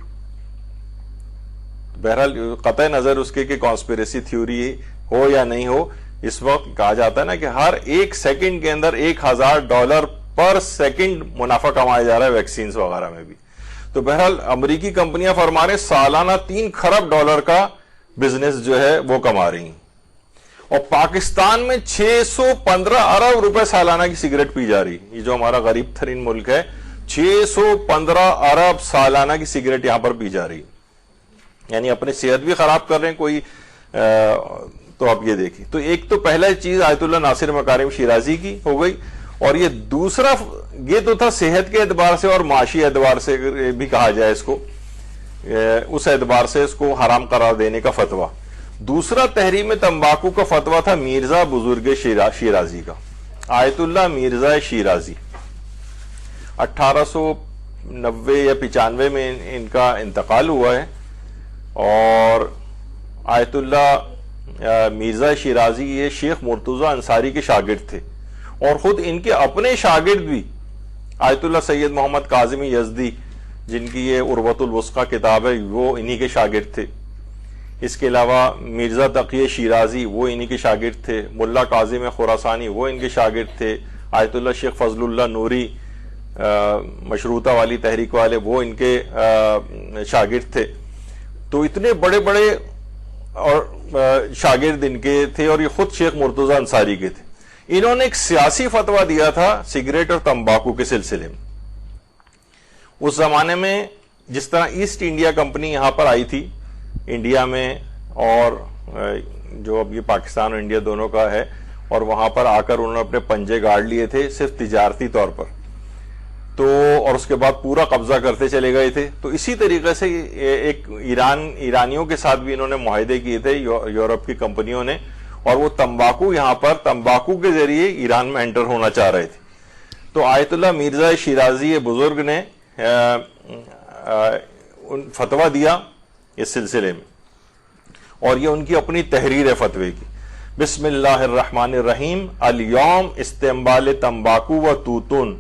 بہرحال قطع نظر اس کے کہ کانسپیریسی تھیوری ہو یا نہیں ہو، اس وقت کہا جاتا ہے نا کہ ہر ایک سیکنڈ کے اندر $1000 پر سیکنڈ منافع کمایا جا رہا ہے ویکسینز وغیرہ میں بھی. تو بہرحال امریکی کمپنیاں فرما رہے سالانہ $3 کھرب کا بزنس جو ہے وہ کما رہی ہیں. اور پاکستان میں 615 ارب روپے سالانہ کی سگریٹ پی جا رہی. یہ جو ہمارا غریب ترین ملک ہے، 615 ارب سالانہ کی سگریٹ یہاں پر پی جا رہی. یعنی اپنی صحت بھی خراب کر رہے ہیں کوئی. تو آپ یہ دیکھیں، تو ایک تو پہلا چیز آیت اللہ ناصر مکارم شیرازی کی ہو گئی، اور یہ دوسرا یہ تو تھا صحت کے اعتبار سے اور معاشی اعتبار سے بھی کہا جائے اس کو، اس اعتبار سے اس کو حرام قرار دینے کا فتویٰ. دوسرا تحریم تمباکو کا فتویٰ تھا مرزا بزرگ شیرازی کا. آیت اللہ مرزا شیرازی 1890 یا 95 میں ان کا انتقال ہوا ہے. اور آیت اللہ مرزا شیرازی یہ شیخ مرتضی انصاری کے شاگرد تھے، اور خود ان کے اپنے شاگرد بھی آیت اللہ سید محمد کاظمی یزدی، جن کی یہ عروۃ الوثقی کتاب ہے، وہ انہی کے شاگرد تھے. اس کے علاوہ مرزا تقی شیرازی وہ انہی کے شاگرد تھے. ملا کاظم خراسانی وہ ان کے شاگرد تھے. آیت اللہ شیخ فضل اللہ نوری مشروطہ والی تحریک والے وہ ان کے شاگرد تھے. تو اتنے بڑے بڑے اور شاگرد ان کے تھے، اور یہ خود شیخ مرتضی انصاری کے تھے. انہوں نے ایک سیاسی فتویٰ دیا تھا سگریٹ اور تمباکو کے سلسلے میں. اس زمانے میں جس طرح ایسٹ انڈیا کمپنی یہاں پر آئی تھی انڈیا میں، اور جو اب یہ پاکستان اور انڈیا دونوں کا ہے، اور وہاں پر آ کر انہوں نے اپنے پنجے گاڑ لیے تھے صرف تجارتی طور پر. تو اور اس کے بعد پورا قبضہ کرتے چلے گئے تھے. تو اسی طریقے سے ایک ایرانیوں کے ساتھ بھی انہوں نے معاہدے کیے تھے یورپ کی کمپنیوں نے، اور وہ تمباکو یہاں پر تمباکو کے ذریعے ایران میں انٹر ہونا چاہ رہے تھے. تو آیت اللہ مرزا شیرازی بزرگ نے فتویٰ دیا اس سلسلے میں، اور یہ ان کی اپنی تحریر ہے فتوے کی. بسم اللہ الرحمن الرحیم. الیوم استعمال تمباکو و توتون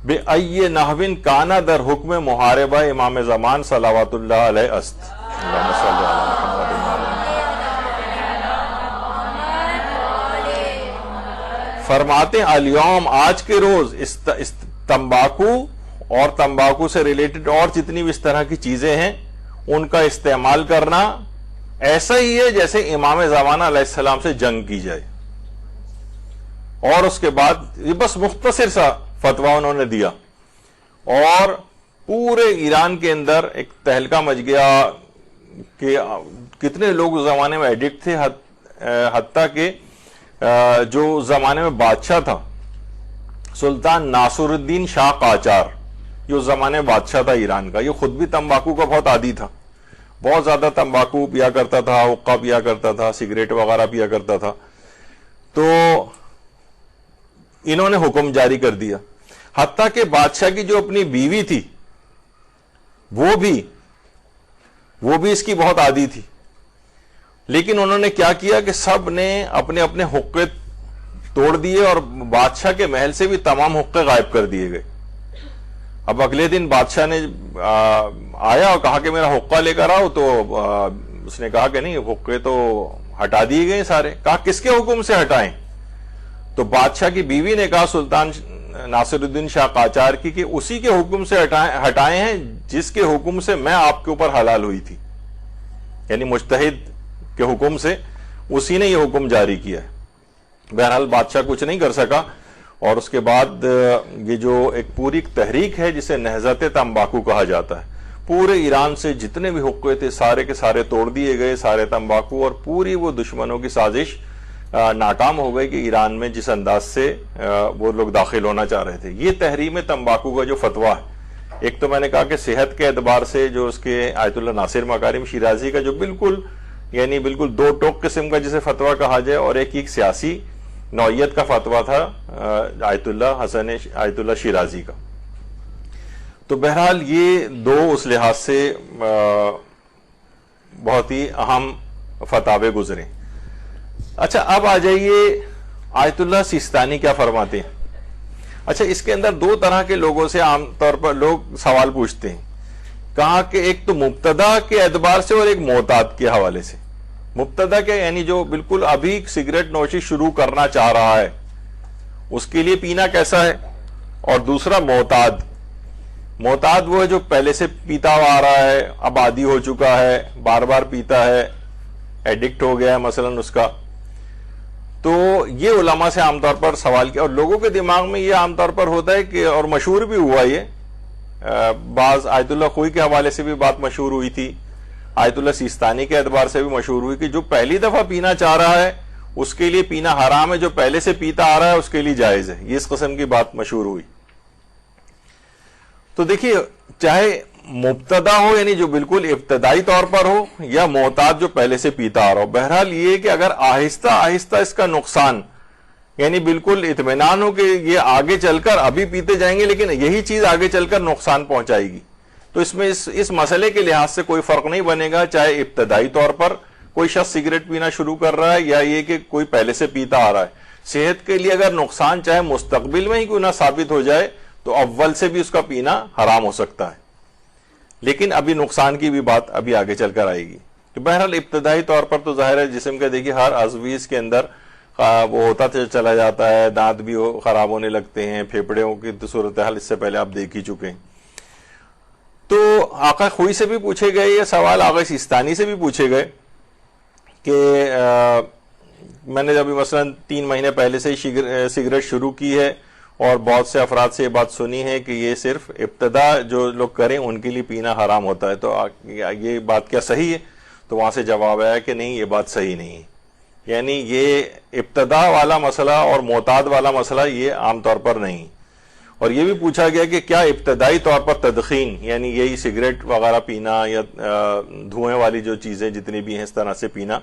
بأی نحو کانا در حکم محاربہ امام زمان صلوات اللہ علیہ است. اللہم صلی علی محمد. فرماتے ہیں الیوم آج کے روز تمباکو اور تمباکو سے ریلیٹڈ اور جتنی بھی اس طرح کی چیزیں ہیں ان کا استعمال کرنا ایسا ہی ہے جیسے امام زمانہ علیہ السلام سے جنگ کی جائے. اور اس کے بعد یہ بس مختصر سا فتویٰ انہوں نے دیا، اور پورے ایران کے اندر ایک تہلکہ مچ گیا کہ کتنے لوگ اس زمانے میں ایڈکٹ تھے، حتیٰ کہ جو زمانے میں بادشاہ تھا سلطان ناصر الدین شاہ قاجار، جو زمانے میں بادشاہ تھا ایران کا، یہ خود بھی تمباکو کا بہت عادی تھا. بہت زیادہ تمباکو پیا کرتا تھا، حقہ پیا کرتا تھا، سگریٹ وغیرہ پیا کرتا تھا. تو انہوں نے حکم جاری کر دیا، حتیٰ کہ بادشاہ کی جو اپنی بیوی تھی وہ بھی اس کی بہت عادی تھی. لیکن انہوں نے کیا کیا کہ سب نے اپنے اپنے حقے توڑ دیے، اور بادشاہ کے محل سے بھی تمام حقے غائب کر دیے گئے. اب اگلے دن بادشاہ نے آیا اور کہا کہ میرا حقہ لے کر آؤ، تو اس نے کہا کہ نہیں، حقے تو ہٹا دیے گئے سارے. کہا کس کے حکم سے ہٹائیں؟ تو بادشاہ کی بیوی نے کہا سلطان ناصر الدین شاہ قاجار کی کہ اسی کے حکم سے ہٹائے ہیں جس کے حکم سے میں آپ کے اوپر حلال ہوئی تھی. یعنی مجتہد کے حکم سے اسی نے یہ حکم جاری کیا ہے. بہرحال بادشاہ کچھ نہیں کر سکا. اور اس کے بعد یہ جو ایک پوری تحریک ہے جسے نہضت تمباکو کہا جاتا ہے، پورے ایران سے جتنے بھی حقے تھے سارے کے سارے توڑ دیے گئے، سارے تمباکو، اور پوری وہ دشمنوں کی سازش ناکام ہو گئی کہ ایران میں جس انداز سے وہ لوگ داخل ہونا چاہ رہے تھے. یہ تحریم تمباکو کا جو فتویٰ ہے، ایک تو میں نے کہا کہ صحت کے اعتبار سے جو اس کے آیت اللہ ناصر مکارم شیرازی کا جو بالکل دو ٹوک قسم کا جسے فتویٰ کہا جائے، اور ایک سیاسی نوعیت کا فتویٰ تھا آیت اللہ شیرازی کا. تو بہرحال یہ دو اس لحاظ سے بہت ہی اہم فتاوے گزرے. اچھا اب آ جائیے آیت اللہ سیستانی کیا فرماتے ہیں. اچھا اس کے اندر دو طرح کے لوگوں سے عام طور پر لوگ سوال پوچھتے ہیں. کہا کہ ایک تو مبتدا کے اعتبار سے اور ایک معتاد کے حوالے سے. مبتدا کے یعنی جو بالکل ابھی سگریٹ نوشی شروع کرنا چاہ رہا ہے اس کے لیے پینا کیسا ہے. اور دوسرا معتاد. معتاد وہ ہے جو پہلے سے پیتا ہوا آ رہا ہے, اب عادی ہو چکا ہے, بار بار پیتا ہے, ایڈکٹ ہو گیا ہے مثلا اس کا. تو یہ علماء سے عام طور پر سوال کیا, اور لوگوں کے دماغ میں یہ عام طور پر ہوتا ہے کہ, اور مشہور بھی ہوا یہ, بعض آیت اللہ خوئی کے حوالے سے بھی بات مشہور ہوئی تھی, آیت اللہ سیستانی کے اعتبار سے بھی مشہور ہوئی کہ جو پہلی دفعہ پینا چاہ رہا ہے اس کے لیے پینا حرام ہے, جو پہلے سے پیتا آ رہا ہے اس کے لیے جائز ہے. یہ اس قسم کی بات مشہور ہوئی. تو دیکھیے چاہے مبتدا ہو یعنی جو بالکل ابتدائی طور پر ہو, یا معتاد جو پہلے سے پیتا آ رہا ہو, بہرحال یہ کہ اگر آہستہ آہستہ اس کا نقصان, یعنی بالکل اطمینان ہو کہ یہ آگے چل کر ابھی پیتے جائیں گے لیکن یہی چیز آگے چل کر نقصان پہنچائے گی, تو اس میں اس مسئلے کے لحاظ سے کوئی فرق نہیں بنے گا چاہے ابتدائی طور پر کوئی شخص سگریٹ پینا شروع کر رہا ہے یا یہ کہ کوئی پہلے سے پیتا آ رہا ہے. صحت کے لیے اگر نقصان چاہے مستقبل میں ہی کیوں نہ ثابت ہو جائے تو اول سے بھی اس کا پینا حرام ہو سکتا ہے, لیکن ابھی نقصان کی بھی بات ابھی آگے چل کر آئے گی. تو بہرحال ابتدائی طور پر تو ظاہر ہے جسم کے دیکھیے ہر عضویز کے اندر وہ ہوتا چلا جاتا ہے, دانت بھی خراب ہونے لگتے ہیں, پھیپڑوں کی تو صورتحال اس سے پہلے آپ دیکھ ہی چکے ہیں. تو آقا خوئی سے بھی پوچھے گئے یہ سوال, آقا سیستانی سے بھی پوچھے گئے کہ میں نے ابھی مثلا 3 مہینے پہلے سے ہی سگریٹ شروع کی ہے اور بہت سے افراد سے یہ بات سنی ہے کہ یہ صرف ابتدا جو لوگ کریں ان کے لیے پینا حرام ہوتا ہے, تو یہ بات کیا صحیح ہے؟ تو وہاں سے جواب آیا کہ نہیں, یہ بات صحیح نہیں ہے. یعنی یہ ابتدا والا مسئلہ اور معتاد والا مسئلہ یہ عام طور پر نہیں. اور یہ بھی پوچھا گیا کہ کیا ابتدائی طور پر تدخین یعنی یہی سگریٹ وغیرہ پینا یا دھوئیں والی جو چیزیں جتنی بھی ہیں اس طرح سے پینا,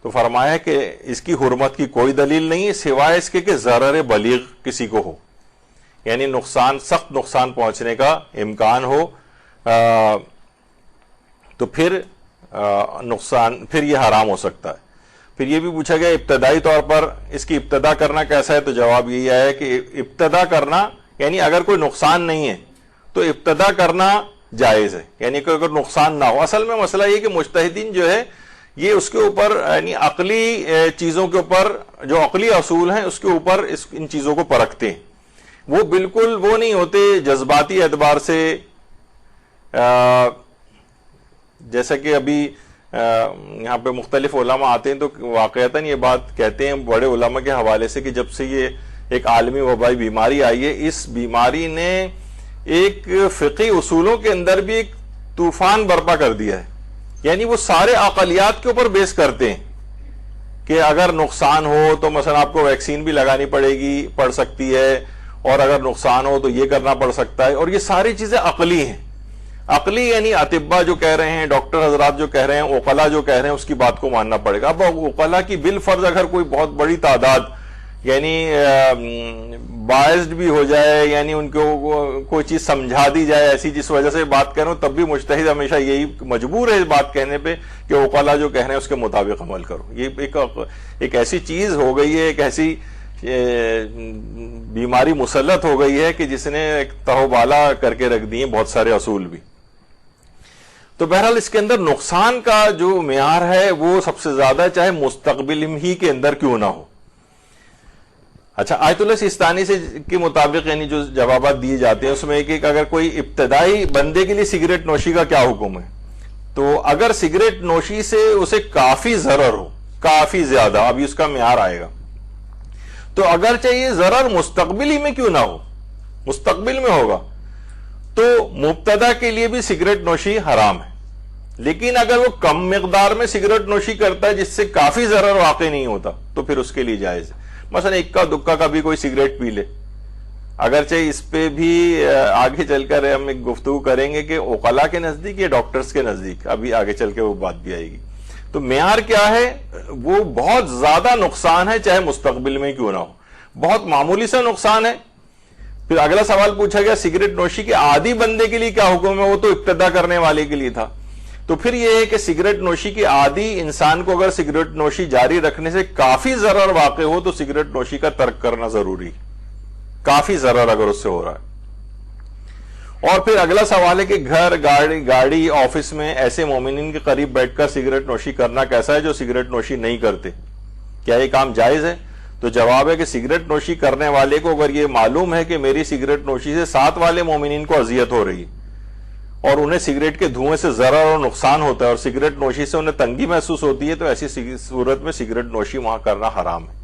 تو فرمایا کہ اس کی حرمت کی کوئی دلیل نہیں ہے سوائے اس کے کہ ضرر بلیغ کسی کو ہو, یعنی نقصان, سخت نقصان پہنچنے کا امکان ہو, تو پھر نقصان, پھر یہ حرام ہو سکتا ہے. پھر یہ بھی پوچھا گیا ابتدائی طور پر اس کی ابتدا کرنا کیسا ہے, تو جواب یہی آیا کہ ابتدا کرنا یعنی اگر کوئی نقصان نہیں ہے تو ابتدا کرنا جائز ہے, یعنی کہ اگر نقصان نہ ہو. اصل میں مسئلہ یہ کہ مجتہدین جو ہے یہ اس کے اوپر یعنی عقلی چیزوں کے اوپر, جو عقلی اصول ہیں اس کے اوپر ان چیزوں کو پرکھتے ہیں. وہ بالکل وہ نہیں ہوتے جذباتی اعتبار سے, جیسا کہ ابھی یہاں پہ مختلف علماء آتے ہیں تو واقعتاً یہ بات کہتے ہیں بڑے علماء کے حوالے سے کہ جب سے یہ ایک عالمی وبائی بیماری آئی ہے, اس بیماری نے ایک فقہی اصولوں کے اندر بھی ایک طوفان برپا کر دیا ہے. یعنی وہ سارے عقلیات کے اوپر بیس کرتے ہیں کہ اگر نقصان ہو تو مثلا آپ کو ویکسین بھی لگانی پڑ سکتی ہے, اور اگر نقصان ہو تو یہ کرنا پڑ سکتا ہے, اور یہ ساری چیزیں عقلی ہیں. عقلی یعنی اطباء جو کہہ رہے ہیں, ڈاکٹر حضرات جو کہہ رہے ہیں, عقلاء جو کہہ رہے ہیں, اس کی بات کو ماننا پڑے گا. اب عقلاء کی بالفرض اگر کوئی بہت بڑی تعداد یعنی بائزڈ بھی ہو جائے, یعنی ان کو کوئی چیز سمجھا دی جائے ایسی جس وجہ سے بات کر رہا ہوں, تب بھی مجتہد ہمیشہ یہی مجبور ہے اس بات کہنے پہ کہ عقلاء جو کہہ رہے ہیں اس کے مطابق عمل کرو. یہ ایک ایسی چیز ہو گئی ہے, ایک ایسی بیماری مسلط ہو گئی ہے کہ جس نے ایک تہوبالا کر کے رکھ دی ہیں بہت سارے اصول بھی. تو بہرحال اس کے اندر نقصان کا جو معیار ہے وہ سب سے زیادہ چاہے مستقبل ہی کے اندر کیوں نہ ہو. اچھا, آیت اللہ سیستانی سے کے مطابق یعنی جو جوابات دیے جاتے ہیں اس میں ایک اگر کوئی ابتدائی بندے کے لیے سگریٹ نوشی کا کیا حکم ہے, تو اگر سگریٹ نوشی سے اسے کافی ضرر ہو, کافی زیادہ, ابھی اس کا معیار آئے گا, تو اگرچہ یہ ضرر مستقبل ہی میں کیوں نہ ہو, مستقبل میں ہوگا, تو مبتدا کے لیے بھی سگریٹ نوشی حرام ہے. لیکن اگر وہ کم مقدار میں سگریٹ نوشی کرتا ہے جس سے کافی ضرر واقع نہیں ہوتا تو پھر اس کے لیے جائز ہے. مثلا اکا دکا کا بھی کوئی سگریٹ پی لے, اگرچہ اس پہ بھی آگے چل کر ہم ایک گفتگو کریں گے کہ عقلاء کے نزدیک یا ڈاکٹرز کے نزدیک, ابھی آگے چل کے وہ بات بھی آئے گی. تو معیار کیا ہے, وہ بہت زیادہ نقصان ہے چاہے مستقبل میں کیوں نہ ہو, بہت معمولی سا نقصان ہے. پھر اگلا سوال پوچھا گیا سگریٹ نوشی کے عادی بندے کے لیے کیا حکم ہے, وہ تو ابتدا کرنے والے کے لیے تھا. تو پھر یہ ہے کہ سگریٹ نوشی کے عادی انسان کو اگر سگریٹ نوشی جاری رکھنے سے کافی ضرر واقع ہو تو سگریٹ نوشی کا ترک کرنا ضروری, کافی ضرر اگر اس سے ہو رہا ہے. اور پھر اگلا سوال ہے کہ گھر گاڑی آفس میں ایسے مومنین کے قریب بیٹھ کر سگریٹ نوشی کرنا کیسا ہے جو سگریٹ نوشی نہیں کرتے؟ کیا یہ کام جائز ہے؟ تو جواب ہے کہ سگریٹ نوشی کرنے والے کو اگر یہ معلوم ہے کہ میری سگریٹ نوشی سے ساتھ والے مومنین کو اذیت ہو رہی ہے اور انہیں سگریٹ کے دھوئیں سے ضرر اور نقصان ہوتا ہے اور سگریٹ نوشی سے انہیں تنگی محسوس ہوتی ہے، تو ایسی صورت میں سگریٹ نوشی وہاں کرنا حرام ہے۔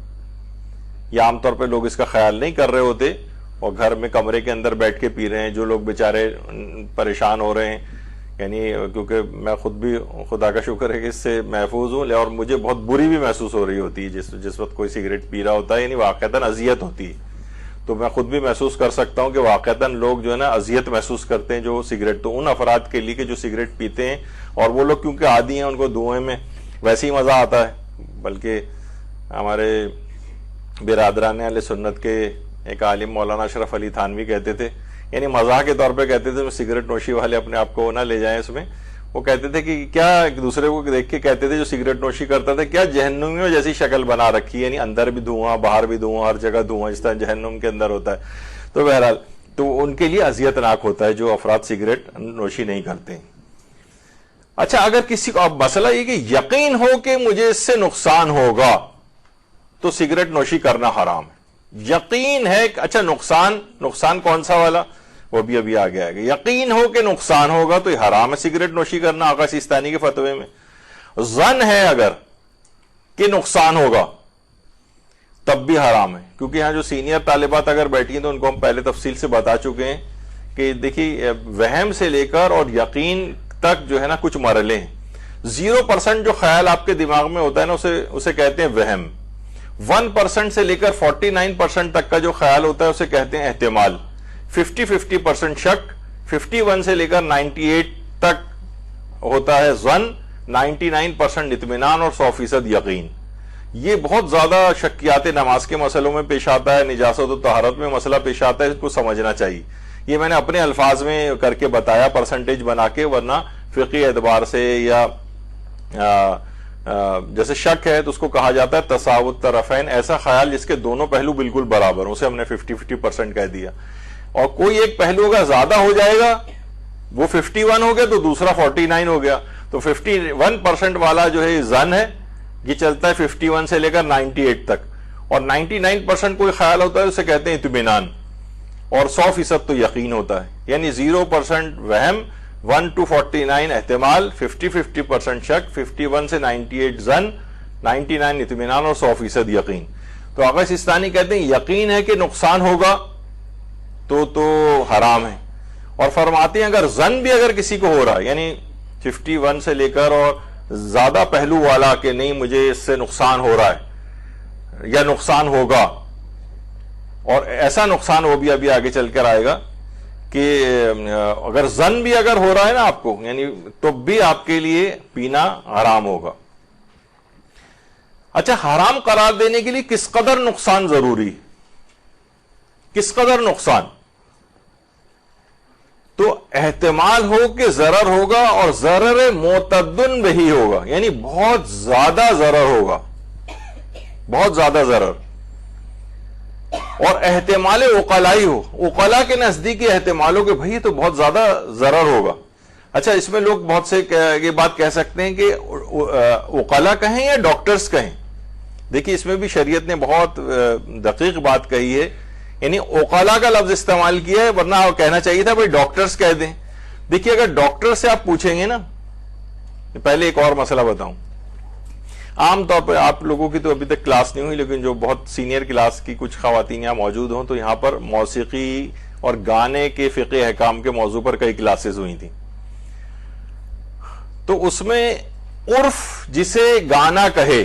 یہ عام طور پہ لوگ اس کا خیال نہیں کر رہے ہوتے اور گھر میں کمرے کے اندر بیٹھ کے پی رہے ہیں۔ جو لوگ بیچارے پریشان ہو رہے ہیں، یعنی کیونکہ میں خود بھی خدا کا شکر ہے کہ اس سے محفوظ ہوں، اور مجھے بہت بری بھی محسوس ہو رہی ہوتی ہے جس وقت کوئی سگریٹ پی رہا ہوتا ہے، یعنی واقعتاً اذیت ہوتی ہے۔ تو میں خود بھی محسوس کر سکتا ہوں کہ واقعتاً لوگ جو ہے نا اذیت محسوس کرتے ہیں جو سگریٹ، تو ان افراد کے لیے کہ جو سگریٹ پیتے ہیں اور وہ لوگ کیونکہ عادی ہیں، ان کو دھوئیں میں ویسے ہی مزہ آتا ہے۔ بلکہ ہمارے برادران اہل سنت کے ایک عالم مولانا اشرف علی تھانوی کہتے تھے، یعنی مزاح کے طور پہ کہتے تھے، سگریٹ نوشی والے اپنے آپ کو نہ لے جائیں اس میں، وہ کہتے تھے کہ کیا ایک دوسرے کو دیکھ کے کہتے تھے جو سگریٹ نوشی کرتا تھا، کیا جہنمیوں جیسی شکل بنا رکھی ہے، یعنی اندر بھی دھواں باہر بھی دھواں ہر جگہ دھواں، جس طرح جہنم کے اندر ہوتا ہے۔ تو بہرحال تو ان کے لیے اذیت ناک ہوتا ہے جو افراد سگریٹ نوشی نہیں کرتے۔ اچھا، اگر کسی کو اب مسئلہ یہ کہ یقین ہو کہ مجھے اس سے نقصان ہوگا تو سگریٹ نوشی کرنا حرام ہے۔ یقین ہے، اچھا نقصان کون سا والا، وہ بھی ابھی آگے آئے گا۔ یقین ہو کہ نقصان ہوگا تو یہ حرام ہے سگریٹ نوشی کرنا آقا سیستانی کے فتوے میں۔ ظن ہے اگر کہ نقصان ہوگا تب بھی حرام ہے، کیونکہ یہاں جو سینئر طالبات اگر بیٹھی ہیں تو ان کو ہم پہلے تفصیل سے بتا چکے ہیں کہ دیکھیے وہم سے لے کر اور یقین تک جو ہے نا کچھ مرحلے ہیں۔ 0% جو خیال آپ کے دماغ میں ہوتا ہے نا اسے کہتے ہیں وہم۔ 1% سے لے کر 49% تک کا جو خیال ہوتا ہے اسے کہتے ہیں احتمال۔ 50% شک، 51 سے لے کر 98 تک ہوتا ہے ظن، 99% اطمینان اور 100% یقین۔ یہ بہت زیادہ شکیات نماز کے مسئلوں میں پیش آتا ہے، نجاست و طہارت میں مسئلہ پیش آتا ہے، اس کو سمجھنا چاہیے۔ یہ میں نے اپنے الفاظ میں کر کے بتایا پرسنٹیج بنا کے، ورنہ فقہی اعتبار سے یا جیسے شک ہے تو اس کو کہا جاتا ہے تساوت طرفین، ایسا خیال جس کے دونوں پہلو بالکل برابر ہوں، اسے ہم نے 50% کہہ دیا۔ اور کوئی ایک پہلو اگر زیادہ ہو جائے گا، وہ 51 ہو گیا تو دوسرا 49 ہو گیا، تو 51% والا جو ہے ظن ہے، یہ چلتا ہے 51 سے لے کر 98 تک، اور 99% کوئی خیال ہوتا ہے اسے کہتے ہیں اطمینان، اور 100% تو یقین ہوتا ہے۔ یعنی 0% وہم، 1 to 49 احتمال، 50% شک، 51 سے 98 ظن، 99 اطمینان اور 100% یقین۔ تو آقا سیستانی کہتے ہیں یقین ہے کہ نقصان ہوگا تو حرام ہے، اور فرماتے ہیں اگر ظن بھی اگر کسی کو ہو رہا ہے، یعنی 51 سے لے کر اور زیادہ پہلو والا کہ نہیں مجھے اس سے نقصان ہو رہا ہے یا نقصان ہوگا، اور ایسا نقصان وہ بھی ابھی آگے چل کر آئے گا کہ اگر ظن بھی اگر ہو رہا ہے نا آپ کو، یعنی تو بھی آپ کے لیے پینا حرام ہوگا۔ اچھا، حرام قرار دینے کے لیے کس قدر نقصان ضروری، کس قدر نقصان؟ تو احتمال ہو کہ ضرر ہوگا، اور ضرر معتدن بہی ہوگا، یعنی بہت زیادہ ضرر ہوگا، بہت زیادہ ضرر، اور احتمال عقلائی ہو، عقلاء کے نزدیک احتمالوں کے بھئی تو بہت زیادہ ضرر ہوگا۔ اچھا، اس میں لوگ بہت سے یہ بات کہہ سکتے ہیں کہ عقلاء کہیں یا ڈاکٹرز کہیں، دیکھیے اس میں بھی شریعت نے بہت دقیق بات کہی ہے، یعنی عقلاء کا لفظ استعمال کیا ہے، ورنہ کہنا چاہیے تھا بھائی ڈاکٹرز کہہ دیں۔ دیکھیے اگر ڈاکٹر سے آپ پوچھیں گے نا، پہلے ایک اور مسئلہ بتاؤں، عام طور پر آپ لوگوں کی تو ابھی تک کلاس نہیں ہوئی، لیکن جو بہت سینئر کلاس کی کچھ خواتین یہاں موجود ہوں تو یہاں پر موسیقی اور گانے کے فقہ احکام کے موضوع پر کئی کلاسز ہوئی تھیں، تو اس میں عرف جسے گانا کہے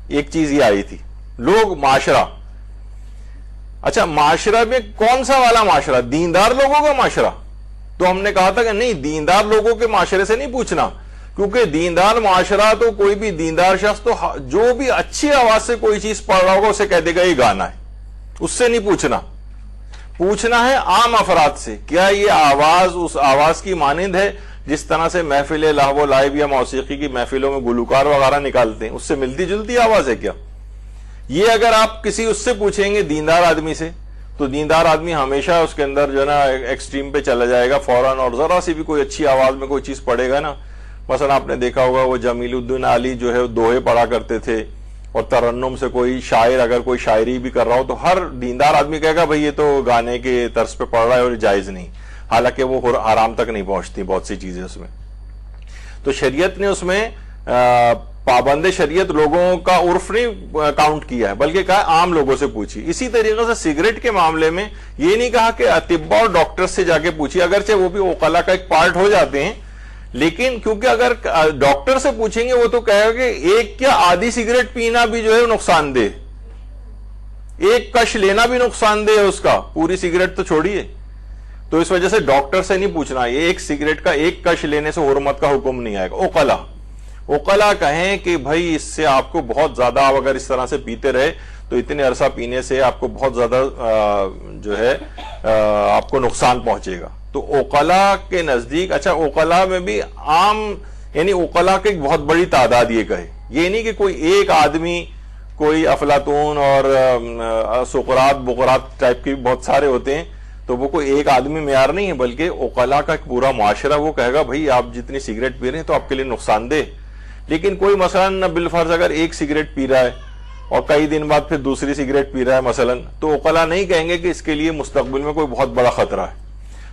ایک چیز یہ آئی تھی، لوگ معاشرہ۔ اچھا، معاشرہ میں کون سا والا معاشرہ؟ دیندار لوگوں کا معاشرہ؟ تو ہم نے کہا تھا کہ نہیں، دیندار لوگوں کے معاشرے سے نہیں پوچھنا، کیونکہ دیندار معاشرہ تو کوئی بھی دیندار شخص تو جو بھی اچھی آواز سے کوئی چیز پڑھ رہا ہوگا اسے کہہ دے گا یہ گانا ہے، اس سے نہیں پوچھنا، پوچھنا ہے عام افراد سے، کیا یہ آواز اس آواز کی مانند ہے جس طرح سے محفل لہو و لعب یا موسیقی کی محفلوں میں گلوکار وغیرہ نکالتے ہیں، اس سے ملتی جلتی آواز ہے کیا؟ یہ اگر آپ کسی اس سے پوچھیں گے دیندار آدمی سے، تو تو دیندار آدمی ہمیشہ اس کے اندر جو ہے نا ایکسٹریم پہ چلا جائے گا فوراً, اور ذرا سی بھی کوئی اچھی آواز میں کوئی چیز پڑھے گا نا, مثلا آپ نے دیکھا ہوگا وہ جمیل الدین علی جو ہے دوہے پڑھا کرتے تھے, اور ترنم سے کوئی شاعر اگر کوئی شاعری بھی کر رہا ہو تو ہر دیندار آدمی کہے گا بھئی یہ تو گانے کے طرز پہ پڑھ رہا ہے اور جائز نہیں, حالانکہ وہ حرام تک نہیں پہنچتی بہت سی چیزیں اس میں. تو شریعت نے اس میں پابند شریعت لوگوں کا عرف نہیں کاؤنٹ کیا ہے, بلکہ کہا عام لوگوں سے پوچھی. اسی طریقے سے سگریٹ کے معاملے میں یہ نہیں کہا کہ اطباء اور ڈاکٹر سے جا کے پوچھی, اگرچہ وہ بھی عقلاء کا ایک پارٹ ہو جاتے ہیں, لیکن کیونکہ اگر ڈاکٹر سے پوچھیں گے وہ تو کہے گا کہ ایک کیا آدھی سگریٹ پینا بھی جو ہے نقصان دہ, ایک کش لینا بھی نقصان دہ ہے اس کا, پوری سگریٹ تو چھوڑیے. تو اس وجہ سے ڈاکٹر سے نہیں پوچھنا, یہ ایک سگریٹ کا ایک کش لینے سے حرمت کا حکم نہیں آئے گا. عقلاء کہیں کہ بھائی اس سے آپ کو بہت زیادہ, آپ اگر اس طرح سے پیتے رہے تو اتنے عرصہ پینے سے آپ کو بہت زیادہ جو ہے آپ کو نقصان پہنچے گا. تو عقلاء کے نزدیک, اچھا عقلاء میں بھی عام یعنی عقلاء کی بہت بڑی تعداد یہ کہے, یہ نہیں کہ کوئی ایک آدمی, کوئی افلاطون اور سقراط بقراط ٹائپ کے بہت سارے ہوتے ہیں, تو وہ کوئی ایک آدمی معیار نہیں ہے, بلکہ عقلاء کا ایک پورا معاشرہ وہ کہے گا بھئی آپ جتنی سگریٹ پی رہے ہیں تو آپ کے لیے نقصان دہ. لیکن کوئی مثلا بالفرض اگر ایک سگریٹ پی رہا ہے اور کئی دن بعد پھر دوسری سگریٹ پی رہا ہے مثلا, تو عقلاء نہیں کہیں گے کہ اس کے لیے مستقبل میں کوئی بہت بڑا خطرہ ہے.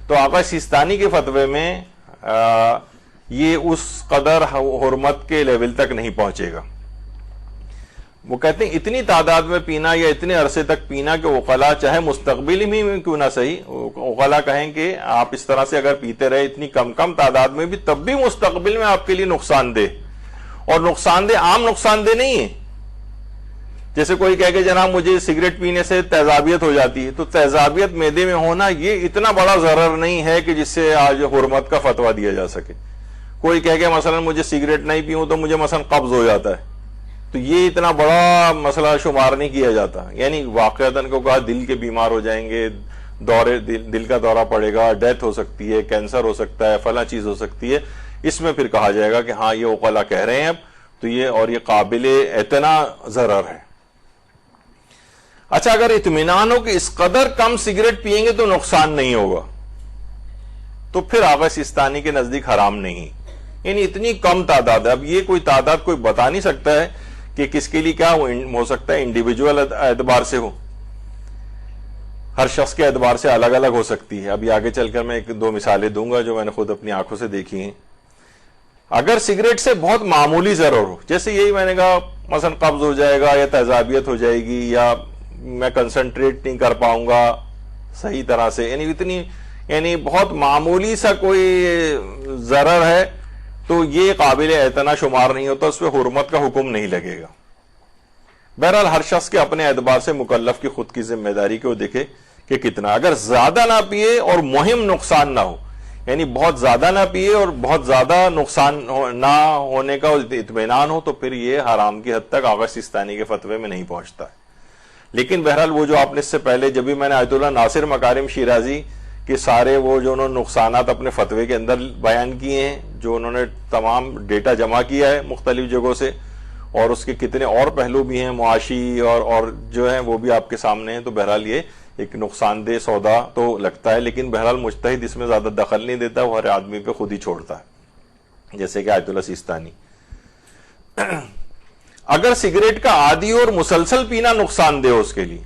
تو آقا سیستانی کے فتوے میں یہ اس قدر حرمت کے لیول تک نہیں پہنچے گا. وہ کہتے ہیں اتنی تعداد میں پینا یا اتنے عرصے تک پینا کہ عقلاء چاہے مستقبل میں کیوں نہ صحیح, عقلاء کہیں کہ آپ اس طرح سے اگر پیتے رہے اتنی کم تعداد میں بھی تب بھی مستقبل میں آپ کے لیے نقصان دہ, اور نقصان دہ عام نقصان دہ نہیں ہے. جیسے کوئی کہے کہ جناب مجھے سگریٹ پینے سے تیزابیت ہو جاتی ہے, تو تیزابیت معدے میں ہونا یہ اتنا بڑا ضرر نہیں ہے کہ جس سے آج حرمت کا فتویٰ دیا جا سکے. کوئی کہے کہ مثلا مجھے سگریٹ نہیں پیوں تو مجھے مثلا قبض ہو جاتا ہے, تو یہ اتنا بڑا مسئلہ شمار نہیں کیا جاتا. یعنی واقعتاً کو کہا دل کے بیمار ہو جائیں گے, دل کا دورہ پڑے گا, ڈیتھ ہو سکتی ہے, کینسر ہو سکتا ہے, فلاں چیز ہو سکتی ہے, اس میں پھر کہا جائے گا کہ ہاں یہ عقلاء کہہ رہے ہیں اب تو یہ, اور یہ قابل اعتنا ضرر ہے. اچھا اگر اطمینان ہو کہ اس قدر کم سگریٹ پیئیں گے تو نقصان نہیں ہوگا, تو پھر آقا سیستانی کے نزدیک حرام نہیں. یعنی اتنی کم تعداد ہے, اب یہ کوئی تعداد کوئی بتا نہیں سکتا ہے کہ کس کے لیے کیا ہو سکتا ہے, انڈیویجول اعتبار سے ہو, ہر شخص کے اعتبار سے الگ الگ ہو سکتی ہے. ابھی آگے چل کر میں ایک دو مثالیں دوں گا جو میں نے خود اپنی آنکھوں سے دیکھی ہیں. اگر سگریٹ سے بہت معمولی ضرر ہو, جیسے یہی میں نے کہا مثلا قبض ہو جائے گا یا تیزابیت ہو جائے گی یا میں کنسنٹریٹ نہیں کر پاؤں گا صحیح طرح سے, یعنی اتنی یعنی بہت معمولی سا کوئی ضرر ہے, تو یہ قابل اعتنا شمار نہیں ہوتا, اس پہ حرمت کا حکم نہیں لگے گا. بہرحال ہر شخص کے اپنے اعتبار سے مکلف کی خود کی ذمہ داری کو دیکھے کہ کتنا. اگر زیادہ نہ پیے اور مہم نقصان نہ ہو, یعنی بہت زیادہ نہ پیے اور بہت زیادہ نقصان نہ ہونے کا اطمینان ہو, تو پھر یہ حرام کی حد تک آقا سیستانی کے فتوے میں نہیں پہنچتا ہے. لیکن بہرحال وہ جو آپ نے اس سے پہلے جب بھی میں نے آیت اللہ ناصر مکارم شیرازی کہ سارے وہ جو انہوں نے نقصانات اپنے فتوے کے اندر بیان کیے ہیں, جو انہوں نے تمام ڈیٹا جمع کیا ہے مختلف جگہوں سے, اور اس کے کتنے اور پہلو بھی ہیں معاشی اور جو ہیں وہ بھی آپ کے سامنے ہیں. تو بہرحال یہ ایک نقصان دہ سودا تو لگتا ہے, لیکن بہرحال مجتہد اس میں زیادہ دخل نہیں دیتا, وہ ہر آدمی پہ خود ہی چھوڑتا ہے, جیسے کہ آیت اللہ سیستانی. اگر سگریٹ کا عادی اور مسلسل پینا نقصان دہ ہو اس کے لیے,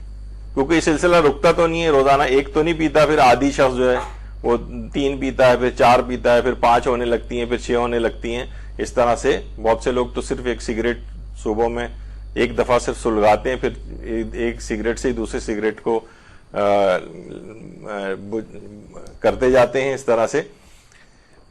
کیونکہ یہ سلسلہ رکتا تو نہیں ہے, روزانہ ایک تو نہیں پیتا, پھر عادی شخص جو ہے وہ 3 پیتا ہے, پھر 4 پیتا ہے, پھر 5 ہونے لگتی ہیں, پھر 6 ہونے لگتی ہیں. اس طرح سے بہت سے لوگ تو صرف ایک سگریٹ صبح میں ایک دفعہ صرف سلگاتے ہیں, پھر ایک سگریٹ سے ہی دوسرے سگریٹ کو کرتے جاتے ہیں اس طرح سے.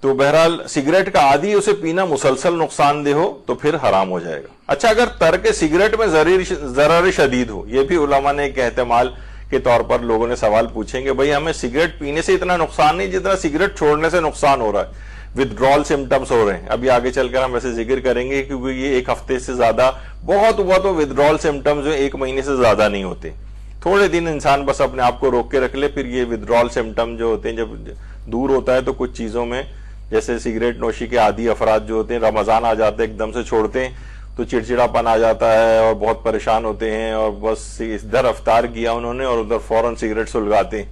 تو بہرحال سگریٹ کا عادی اسے پینا مسلسل نقصان دہ ہو تو پھر حرام ہو جائے گا. اچھا اگر ترک سگریٹ میں ضرر شدید ہو, یہ بھی علماء نے ایک احتمال کے طور پر لوگوں نے سوال پوچھیں گے بھئی ہمیں سگریٹ پینے سے اتنا نقصان نہیں جتنا سگریٹ چھوڑنے سے نقصان ہو رہا ہے, ودڈرال سمٹمز ہو رہے ہیں. ابھی آگے چل کر ہم ویسے ذکر کریں گے کیونکہ یہ ایک ہفتے سے زیادہ بہت ہوا تو ودڈرال سمٹمز جو 1 مہینے سے زیادہ نہیں ہوتے, تھوڑے دن انسان بس اپنے آپ کو روک کے رکھ لے, پھر یہ ودڈرال سمٹم جو ہوتے ہیں جب دور ہوتا ہے تو کچھ چیزوں میں جیسے سگریٹ نوشی کے عادی افراد جو ہوتے ہیں رمضان آ جاتے ایک دم سے چھوڑتے ہیں, تو چڑچڑاپن آ جاتا ہے اور بہت پریشان ہوتے ہیں اور بس ادھر افطار کیا انہوں نے اور ادھر فوراً سگریٹ سلگاتے ہیں.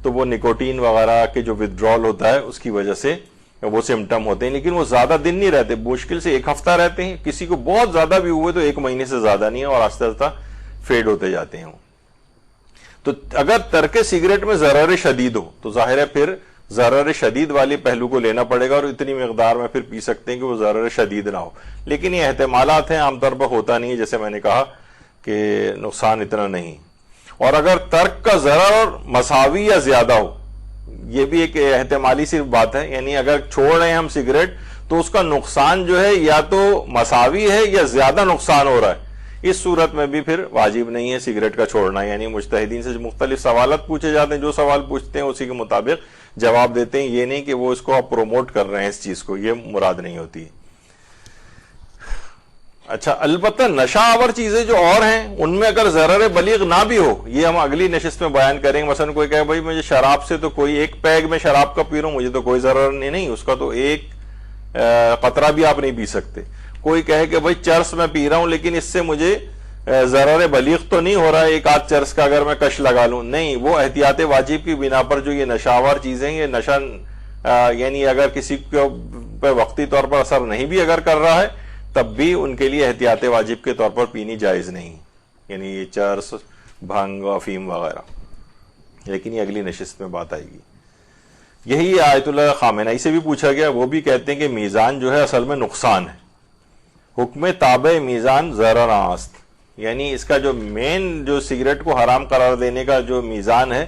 تو وہ نکوٹین وغیرہ کے جو ودڈرال ہوتا ہے اس کی وجہ سے وہ سمٹم ہوتے ہیں, لیکن وہ زیادہ دن نہیں رہتے, مشکل سے 1 ہفتہ رہتے ہیں, کسی کو بہت زیادہ بھی ہوئے تو 1 مہینے سے زیادہ نہیں ہے اور آہستہ آہستہ فیڈ ہوتے جاتے ہیں. تو اگر ترک سگریٹ میں ضرر شدید ہو تو ظاہر ہے پھر ضرر شدید والی پہلو کو لینا پڑے گا اور اتنی مقدار میں پھر پی سکتے ہیں کہ وہ ضرر شدید نہ ہو, لیکن یہ احتمالات ہیں, عام طور پر ہوتا نہیں ہے, جیسے میں نے کہا کہ نقصان اتنا نہیں. اور اگر ترک کا ضرر مساوی یا زیادہ ہو, یہ بھی ایک احتمالی سی بات ہے, یعنی اگر چھوڑ رہے ہیں ہم سگریٹ تو اس کا نقصان جو ہے یا تو مساوی ہے یا زیادہ نقصان ہو رہا ہے, اس صورت میں بھی پھر واجب نہیں ہے سگریٹ کا چھوڑنا. یعنی مجتہدین سے مختلف سوالات پوچھے جاتے ہیں, جو سوال پوچھتے ہیں اسی کے مطابق جواب دیتے ہیں, یہ نہیں کہ وہ اس کو آپ پروموٹ کر رہے ہیں اس چیز کو, یہ مراد نہیں ہوتی. اچھا, البتہ نشہ آور چیزیں جو اور ہیں ان میں اگر ضرر بلیغ نہ بھی ہو, یہ ہم اگلی نشست میں بیان کریں گے. مثلا کوئی کہے بھائی مجھے شراب سے تو کوئی 1 پیگ میں شراب کا پی رہا ہوں, مجھے تو کوئی ضرر نہیں, اس کا تو 1 قطرہ بھی آپ نہیں پی سکتے. کوئی کہے کہ بھائی چرس میں پی رہا ہوں لیکن اس سے مجھے ضرر بلیغ تو نہیں ہو رہا ہے 1 آدھ چرس کا اگر میں کش لگا لوں, نہیں, وہ احتیاط واجب کی بنا پر جو یہ نشاور چیزیں, یہ نشہ یعنی اگر کسی کو پہ وقتی طور پر اثر نہیں بھی اگر کر رہا ہے تب بھی ان کے لیے احتیاط واجب کے طور پر پینی جائز نہیں, یعنی یہ چرس, بھنگ, افیم وغیرہ. لیکن یہ اگلی نشست میں بات آئے گی. یہی آیت اللہ خامنہئی سے بھی پوچھا گیا, وہ بھی کہتے ہیں کہ میزان جو ہے اصل میں نقصان ہے, حکم تابع میزان ضرر آست, یعنی اس کا جو مین جو سگریٹ کو حرام قرار دینے کا جو میزان ہے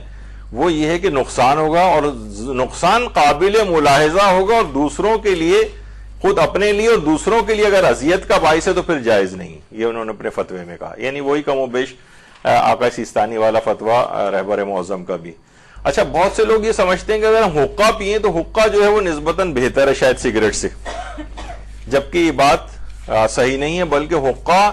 وہ یہ ہے کہ نقصان ہوگا اور نقصان قابل ملاحظہ ہوگا, اور دوسروں کے لیے, خود اپنے لیے اور دوسروں کے لیے اگر اذیت کا باعث ہے تو پھر جائز نہیں. یہ انہوں نے اپنے فتوے میں کہا, یعنی وہی کم و بیش آقا سیستانی والا فتویٰ رہبر معظم کا بھی. اچھا, بہت سے لوگ یہ سمجھتے ہیں کہ اگر ہم حقہ پیئیں تو حقہ جو ہے وہ نسبتاً بہتر ہے شاید سگریٹ سے, جبکہ یہ بات صحیح نہیں ہے, بلکہ حقہ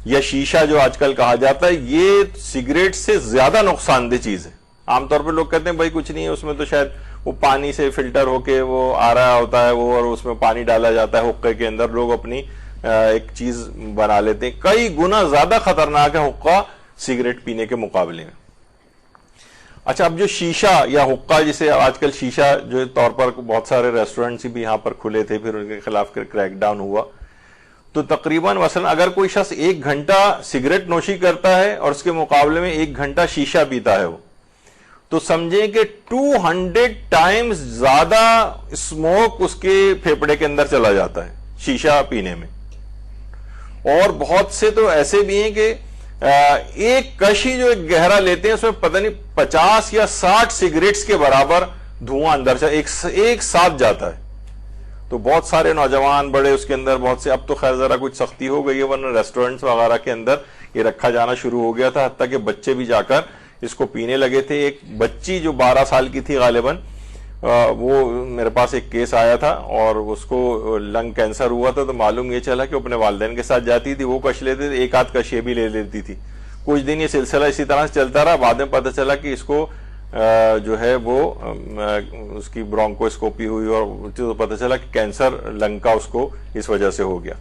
یا شیشہ جو آج کل کہا جاتا ہے یہ سگریٹ سے زیادہ نقصان دہ چیز ہے. عام طور پہ لوگ کہتے ہیں بھائی کچھ نہیں ہے, اس میں تو شاید وہ پانی سے فلٹر ہو کے وہ آ رہا ہوتا ہے وہ, اور اس میں پانی ڈالا جاتا ہے حقے کے اندر, لوگ اپنی ایک چیز بنا لیتے ہیں. کئی گنا زیادہ خطرناک ہے حقہ سگریٹ پینے کے مقابلے میں. اچھا, اب جو شیشہ یا حقہ, جسے آج کل شیشہ جو طور پر بہت سارے ریسٹورنٹس بھی یہاں پر کھلے تھے, پھر ان کے خلاف کریک ڈاؤن ہوا, تو تقریباً مثلا اگر کوئی شخص 1 گھنٹہ سگریٹ نوشی کرتا ہے اور اس کے مقابلے میں 1 گھنٹہ شیشہ پیتا ہے وہ, تو سمجھیں کہ 200 ٹائمز زیادہ اسموک اس کے پھیپڑے کے اندر چلا جاتا ہے شیشہ پینے میں. اور بہت سے تو ایسے بھی ہیں کہ ایک کش ہی جو ایک گہرا لیتے ہیں اس میں پتہ نہیں 50 یا 60 سگریٹس کے برابر دھواں اندر ایک ساتھ جاتا ہے. تو بہت سارے نوجوان بڑے اس کے اندر, بہت سے, اب تو خیر ذرا کچھ سختی ہو گئی ہے, ورنہ ریسٹورنٹس وغیرہ کے اندر یہ رکھا جانا شروع ہو گیا تھا, حتیٰ کہ بچے بھی جا کر اس کو پینے لگے تھے. ایک بچی جو 12 سال کی تھی غالباً, وہ میرے پاس ایک کیس آیا تھا اور اس کو لنگ کینسر ہوا تھا, تو معلوم یہ چلا کہ وہ اپنے والدین کے ساتھ جاتی تھی, وہ کش لیتے تھے, 1 آدھ کش یہ بھی لے لیتی تھی. کچھ دن یہ سلسلہ اسی طرح سے چلتا رہا, بعد میں پتہ چلا کہ اس کو جو ہے وہ اس کی برونکوسکوپی ہوئی اور پتہ چلا کہ کینسر لنگ کا اس کو اس وجہ سے ہو گیا.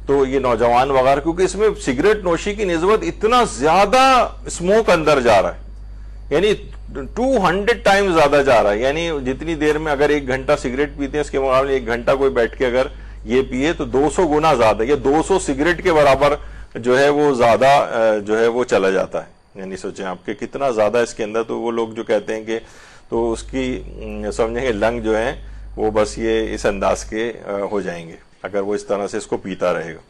تو یہ نوجوان وغیرہ, کیونکہ اس میں سگریٹ نوشی کی نسبت اتنا زیادہ اسموک اندر جا رہا ہے, یعنی 200 ٹائم زیادہ جا رہا ہے, یعنی جتنی دیر میں اگر 1 گھنٹہ سگریٹ پیتے ہیں اس کے مقابلے 1 گھنٹہ کوئی بیٹھ کے اگر یہ پیے تو 200 گنا زیادہ, یا 200 سگریٹ کے برابر جو ہے وہ زیادہ جو ہے وہ چلا جاتا ہے. یعنی سوچیں آپ کہ کتنا زیادہ اس کے اندر. تو وہ لوگ جو کہتے ہیں کہ تو اس کی سمجھیں کہ لنگ جو ہیں وہ بس یہ اس انداز کے ہو جائیں گے اگر وہ اس طرح سے اس کو پیتا رہے گا.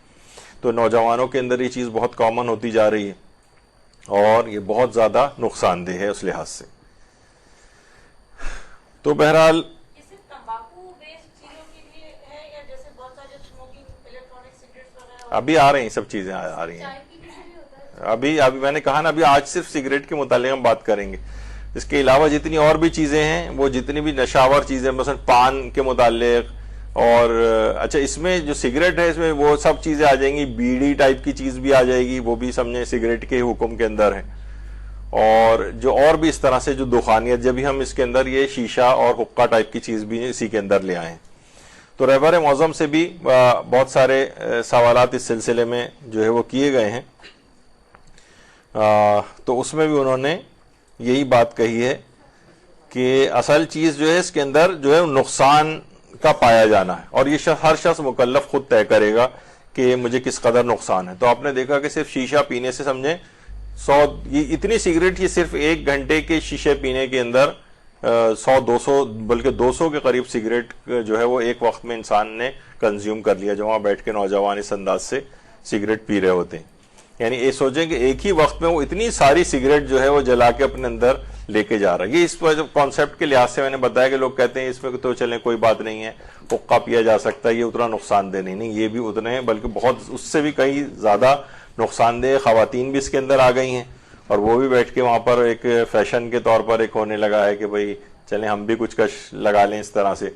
تو نوجوانوں کے اندر یہ چیز بہت کامن ہوتی جا رہی ہے اور یہ بہت زیادہ نقصان دہ ہے اس لحاظ سے. تو بہرحال ابھی آ رہی ہیں سب چیزیں آ رہی ہیں. ابھی میں نے کہا نا, ابھی آج صرف سگریٹ کے متعلق ہم بات کریں گے. اس کے علاوہ جتنی اور بھی چیزیں ہیں, وہ جتنی بھی نشاور چیزیں, مثلا پان کے متعلق, اور اچھا اس میں جو سگریٹ ہے اس میں وہ سب چیزیں آ جائیں گی, بیڑی ٹائپ کی چیز بھی آ جائے گی, وہ بھی سمجھیں سگریٹ کے حکم کے اندر ہے. اور جو اور بھی اس طرح سے جو دخانیت, جب بھی ہم اس کے اندر یہ شیشہ اور حقہ ٹائپ کی چیز بھی اسی کے اندر لے آئیں. تو رہبر معظم سے بھی بہت سارے سوالات اس سلسلے میں جو ہے وہ کیے گئے ہیں، تو اس میں بھی انہوں نے یہی بات کہی ہے کہ اصل چیز جو ہے اس کے اندر جو ہے نقصان کا پایا جانا ہے، اور یہ ہر شخص مکلف خود طے کرے گا کہ مجھے کس قدر نقصان ہے۔ تو آپ نے دیکھا کہ صرف شیشہ پینے سے سمجھیں 100 یہ اتنی سگریٹ، یہ صرف 1 گھنٹے کے شیشے پینے کے اندر 100 200 بلکہ 200 کے قریب سگریٹ جو ہے وہ ایک وقت میں انسان نے کنزیوم کر لیا، جو وہاں بیٹھ کے نوجوان اس انداز سے سگریٹ پی رہے ہوتے ہیں۔ یعنی یہ سوچیں کہ ایک ہی وقت میں وہ اتنی ساری سگریٹ جو ہے وہ جلا کے اپنے اندر لے کے جا رہا ہے۔ یہ اس کانسیپٹ کے لحاظ سے میں نے بتایا کہ لوگ کہتے ہیں اس میں تو چلیں کوئی بات نہیں ہے، حقہ پیا جا سکتا ہے، یہ اتنا نقصان دہ نہیں، یہ بھی اتنے ہیں، بلکہ بہت اس سے بھی کئی زیادہ نقصان دہ خواتین بھی اس کے اندر آ گئی ہیں، اور وہ بھی بیٹھ کے وہاں پر ایک فیشن کے طور پر ایک ہونے لگا ہے کہ بھئی چلیں ہم بھی کچھ کش لگا لیں اس طرح سے۔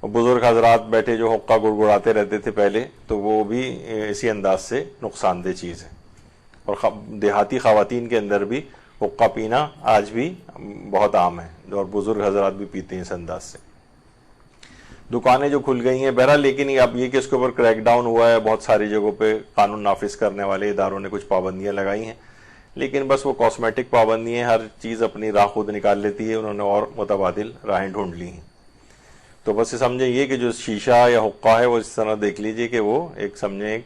بزرگ حضرات بیٹھے جو حقہ گڑگڑاتے رہتے تھے پہلے، تو وہ بھی اسی انداز سے نقصان دہ چیز ہے، اور دیہاتی خواتین کے اندر بھی حقہ پینا آج بھی بہت عام ہے، اور بزرگ حضرات بھی پیتے ہیں اس انداز سے۔ دکانیں جو کھل گئی ہیں بہرحال، لیکن اب یہ کہ اس کے اوپر کریک ڈاؤن ہوا ہے، بہت ساری جگہوں پہ قانون نافذ کرنے والے اداروں نے کچھ پابندیاں لگائی ہیں، لیکن بس وہ کاسمیٹک پابندی ہیں، ہر چیز اپنی راہ خود نکال لیتی ہے، انہوں نے اور متبادل راہیں ڈھونڈ لی ہیں۔ تو بس یہ سمجھیں یہ کہ جو شیشہ یا حقہ ہے وہ اس طرح دیکھ لیجئے کہ وہ ایک سمجھیں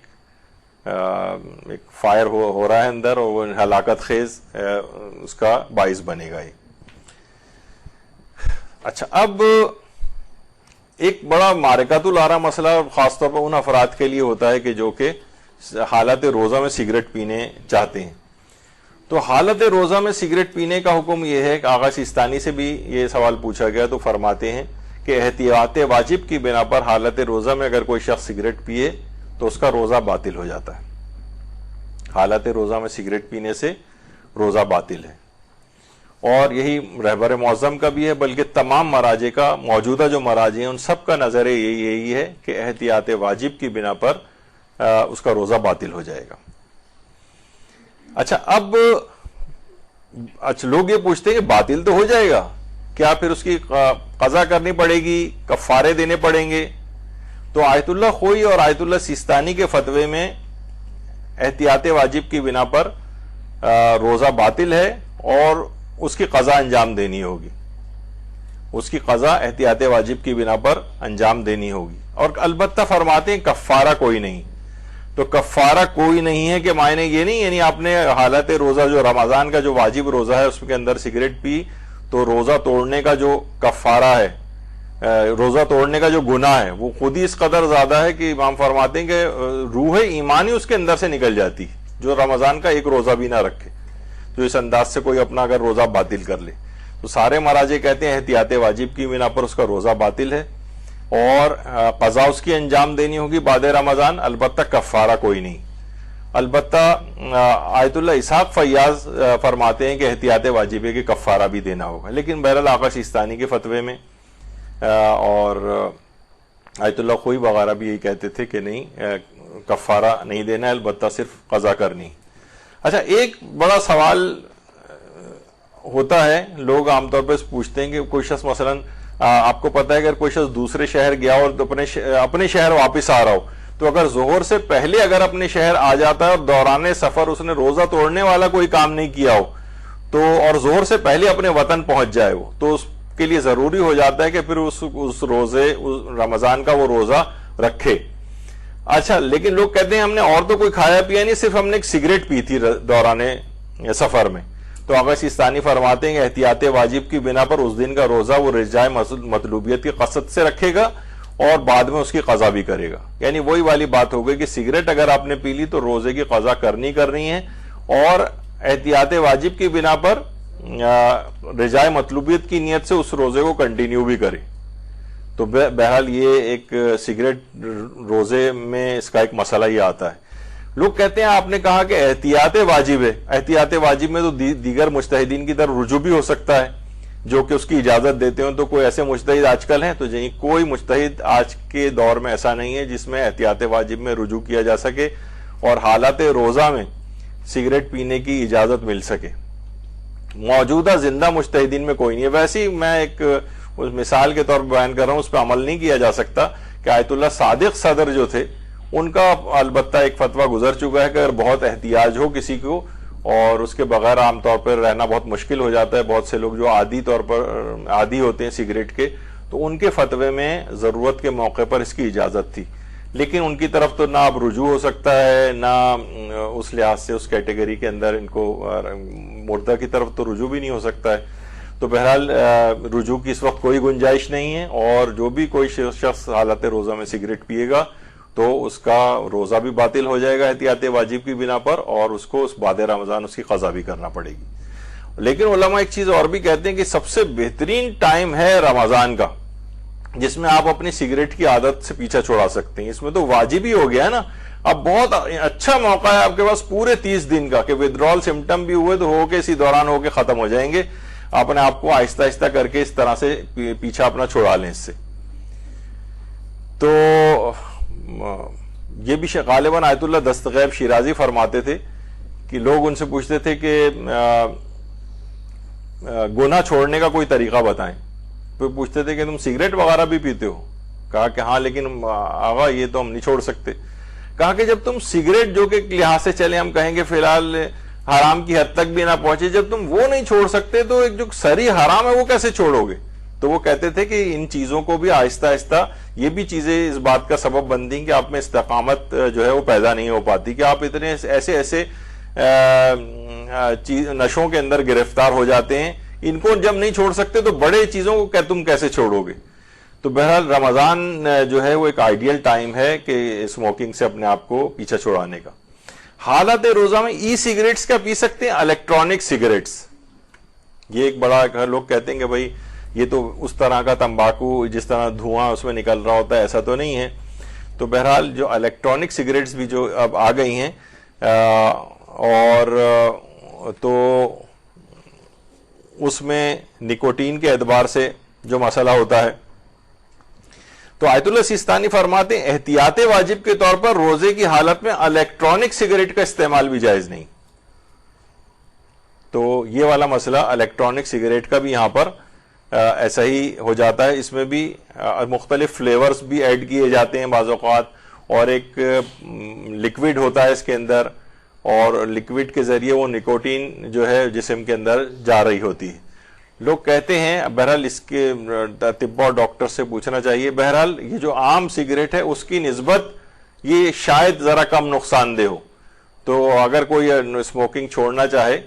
ایک فائر ہو رہا ہے اندر، اور وہ ہلاکت خیز اس کا باعث بنے گا۔ اچھا، اب ایک بڑا معرکۃ العارہ مسئلہ خاص طور پر ان افراد کے لیے ہوتا ہے کہ جو کہ حالت روزہ میں سگریٹ پینے چاہتے ہیں۔ تو حالت روزہ میں سگریٹ پینے کا حکم یہ ہے کہ آغا سیستانی سے بھی یہ سوال پوچھا گیا، تو فرماتے ہیں کہ احتیاط واجب کی بنا پر حالت روزہ میں اگر کوئی شخص سگریٹ پیے تو اس کا روزہ باطل ہو جاتا ہے۔ حالت روزہ میں سگریٹ پینے سے روزہ باطل ہے، اور یہی رہبر معظم کا بھی ہے، بلکہ تمام مراجع کا، موجودہ جو مراجع ہیں ان سب کا نظر یہی ہے کہ احتیاط واجب کی بنا پر اس کا روزہ باطل ہو جائے گا۔ اچھا، اب لوگ یہ پوچھتے ہیں کہ باطل تو ہو جائے گا، کیا پھر اس کی قضا کرنی پڑے گی، کفارے دینے پڑیں گے؟ تو آیت اللہ خوئی اور آیت اللہ سیستانی کے فتوے میں احتیاط واجب کی بنا پر روزہ باطل ہے، اور اس کی قضا انجام دینی ہوگی، اس کی قضا احتیاط واجب کی بنا پر انجام دینی ہوگی، اور البتہ فرماتے ہیں کفارہ کوئی نہیں۔ تو کفارہ کوئی نہیں ہے کہ معنی یہ نہیں، یعنی آپ نے حالت روزہ جو رمضان کا جو واجب روزہ ہے اس کے اندر سگریٹ پی، تو روزہ توڑنے کا جو کفارہ ہے، روزہ توڑنے کا جو گناہ ہے وہ خود ہی اس قدر زیادہ ہے کہ امام فرماتے ہیں کہ روح ایمان ہی اس کے اندر سے نکل جاتی، جو رمضان کا ایک روزہ بھی نہ رکھے، جو اس انداز سے کوئی اپنا اگر روزہ باطل کر لے۔ تو سارے مراجع کہتے ہیں احتیاط واجب کی بنا پر اس کا روزہ باطل ہے، اور قضا اس کی انجام دینی ہوگی بعد رمضان، البتہ کفارہ کوئی نہیں۔ البتہ آیت اللہ اسحاق فیاض فرماتے ہیں کہ احتیاط واجب ہے کہ کفارہ بھی دینا ہوگا، لیکن بہرحال آقا سیستانی کے فتوے میں اور آیت اللہ خوئی وغیرہ بھی یہی کہتے تھے کہ نہیں، کفارہ نہیں دینا ہے، البتہ صرف قضا کرنی۔ اچھا، ایک بڑا سوال ہوتا ہے، لوگ عام طور پر پوچھتے ہیں کہ کوئی شخص مثلا آپ کو پتا ہے اگر کوئی شخص دوسرے شہر گیا اور اپنے شہر واپس آ رہا ہو، تو اگر ظہر سے پہلے اگر اپنے شہر آ جاتا ہے اور دوران سفر اس نے روزہ توڑنے والا کوئی کام نہیں کیا ہو، تو اور ظہر سے پہلے اپنے وطن پہنچ جائے وہ، تو اس کے لیے ضروری ہو جاتا ہے کہ پھر اس روزے رمضان کا وہ روزہ رکھے۔ اچھا، لیکن لوگ کہتے ہیں ہم نے اور تو کوئی کھایا پیا نہیں، صرف ہم نے ایک سگریٹ پی تھی دوران سفر میں، تو آقا سیستانی فرماتے ہیں کہ احتیاط واجب کی بنا پر اس دن کا روزہ وہ رجائے مطلوبیت کی قصد سے رکھے گا، اور بعد میں اس کی قضا بھی کرے گا۔ یعنی وہی والی بات ہو گئی کہ سگریٹ اگر آپ نے پی لی تو روزے کی قضا کرنی ہے، اور احتیاط واجب کی بنا پر رجائے مطلوبیت کی نیت سے اس روزے کو کنٹینیو بھی کرے۔ تو بہرحال یہ ایک سگریٹ روزے میں اس کا ایک مسئلہ ہی آتا ہے۔ لوگ کہتے ہیں آپ نے کہا کہ احتیاط واجب ہے، احتیاط واجب میں تو دیگر مجتہدین کی طرف رجوع بھی ہو سکتا ہے جو کہ اس کی اجازت دیتے ہوں، تو کوئی ایسے مجتہد آج کل ہیں؟ تو کوئی مجتہد آج کے دور میں ایسا نہیں ہے جس میں احتیاط واجب میں رجوع کیا جا سکے اور حالت روزہ میں سگریٹ پینے کی اجازت مل سکے۔ موجودہ زندہ مجتہدین میں کوئی نہیں ہے۔ ویسے ہی میں ایک مثال کے طور پر بیان کر رہا ہوں، اس پہ عمل نہیں کیا جا سکتا کہ آیت اللہ صادق صدر جو تھے ان کا البتہ ایک فتویٰ گزر چکا ہے کہ اگر بہت احتیاج ہو کسی کو اور اس کے بغیر عام طور پر رہنا بہت مشکل ہو جاتا ہے، بہت سے لوگ جو عادی طور پر عادی ہوتے ہیں سگریٹ کے، تو ان کے فتوے میں ضرورت کے موقع پر اس کی اجازت تھی، لیکن ان کی طرف تو نہ اب رجوع ہو سکتا ہے، نہ اس لحاظ سے اس کیٹیگری کے اندر ان کو مردہ کی طرف تو رجوع بھی نہیں ہو سکتا ہے. تو بہرحال رجوع کی اس وقت کوئی گنجائش نہیں ہے، اور جو بھی کوئی شخص حالت روزہ میں سگریٹ پیے گا تو اس کا روزہ بھی باطل ہو جائے گا احتیاط واجب کی بنا پر، اور اس کو اس بعد رمضان اس کی قضا بھی کرنا پڑے گی. لیکن علماء ایک چیز اور بھی کہتے ہیں کہ سب سے بہترین ٹائم ہے رمضان کا، جس میں آپ اپنی سگریٹ کی عادت سے پیچھا چھڑا سکتے ہیں. اس میں تو واجب ہی ہو گیا ہے نا، اب بہت اچھا موقع ہے آپ کے پاس پورے 30 دن کا کہ ودرال سمٹم بھی ہوئے تو ہو کے اسی دوران ہو کے ختم ہو جائیں گے. اپنے آپ کو آہستہ آہستہ کر کے اس طرح سے پیچھا اپنا چھڑا لیں اس سے. تو یہ بھی غالباً آیت اللہ دستغیب شیرازی فرماتے تھے کہ لوگ ان سے پوچھتے تھے کہ گناہ چھوڑنے کا کوئی طریقہ بتائیں. پھر پوچھتے تھے کہ تم سگریٹ وغیرہ بھی پیتے ہو؟ کہا کہ ہاں لیکن آغا یہ تو ہم نہیں چھوڑ سکتے. کہا کہ جب تم سگریٹ جو کہ لحاظ سے چلے ہم کہیں گے فی الحال حرام کی حد تک بھی نہ پہنچے، جب تم وہ نہیں چھوڑ سکتے تو ایک جو سری حرام ہے وہ کیسے چھوڑو گے؟ تو وہ کہتے تھے کہ ان چیزوں کو بھی آہستہ آہستہ یہ بھی چیزیں اس بات کا سبب بنتی ہیں کہ آپ میں استقامت جو ہے وہ پیدا نہیں ہو پاتی، کہ آپ اتنے ایسے نشوں کے اندر گرفتار ہو جاتے ہیں. ان کو جب نہیں چھوڑ سکتے تو بڑے چیزوں کو تم کیسے چھوڑو گے؟ تو بہرحال رمضان جو ہے وہ ایک آئیڈیل ٹائم ہے کہ اسموکنگ سے اپنے آپ کو پیچھا چھڑانے کا. حالت روزہ میں ای سگریٹس کا پی سکتے ہیں، الیکٹرانک سگریٹس. یہ ایک بڑا لوگ کہتے ہیں کہ بھائی یہ تو اس طرح کا تمباکو جس طرح دھواں اس میں نکل رہا ہوتا ہے ایسا تو نہیں ہے. تو بہرحال جو الیکٹرانک سگریٹس بھی جو اب آ گئی ہیں اور تو اس میں نکوٹین کے اعتبار سے جو مسئلہ ہوتا ہے، تو آیت اللہ سیستانی فرماتے ہیں احتیاط واجب کے طور پر روزے کی حالت میں الیکٹرانک سگریٹ کا استعمال بھی جائز نہیں. تو یہ والا مسئلہ الیکٹرانک سگریٹ کا بھی یہاں پر ایسا ہی ہو جاتا ہے. اس میں بھی مختلف فلیورز بھی ایڈ کیے جاتے ہیں بعض اوقات، اور ایک لکوڈ ہوتا ہے اس کے اندر، اور لکوڈ کے ذریعے وہ نکوٹین جو ہے جسم کے اندر جا رہی ہوتی ہے. لوگ کہتے ہیں بہرحال اس کے طب اور ڈاکٹر سے پوچھنا چاہیے. بہرحال یہ جو عام سگریٹ ہے اس کی نسبت یہ شاید ذرا کم نقصان دہ ہو. تو اگر کوئی اسموکنگ چھوڑنا چاہے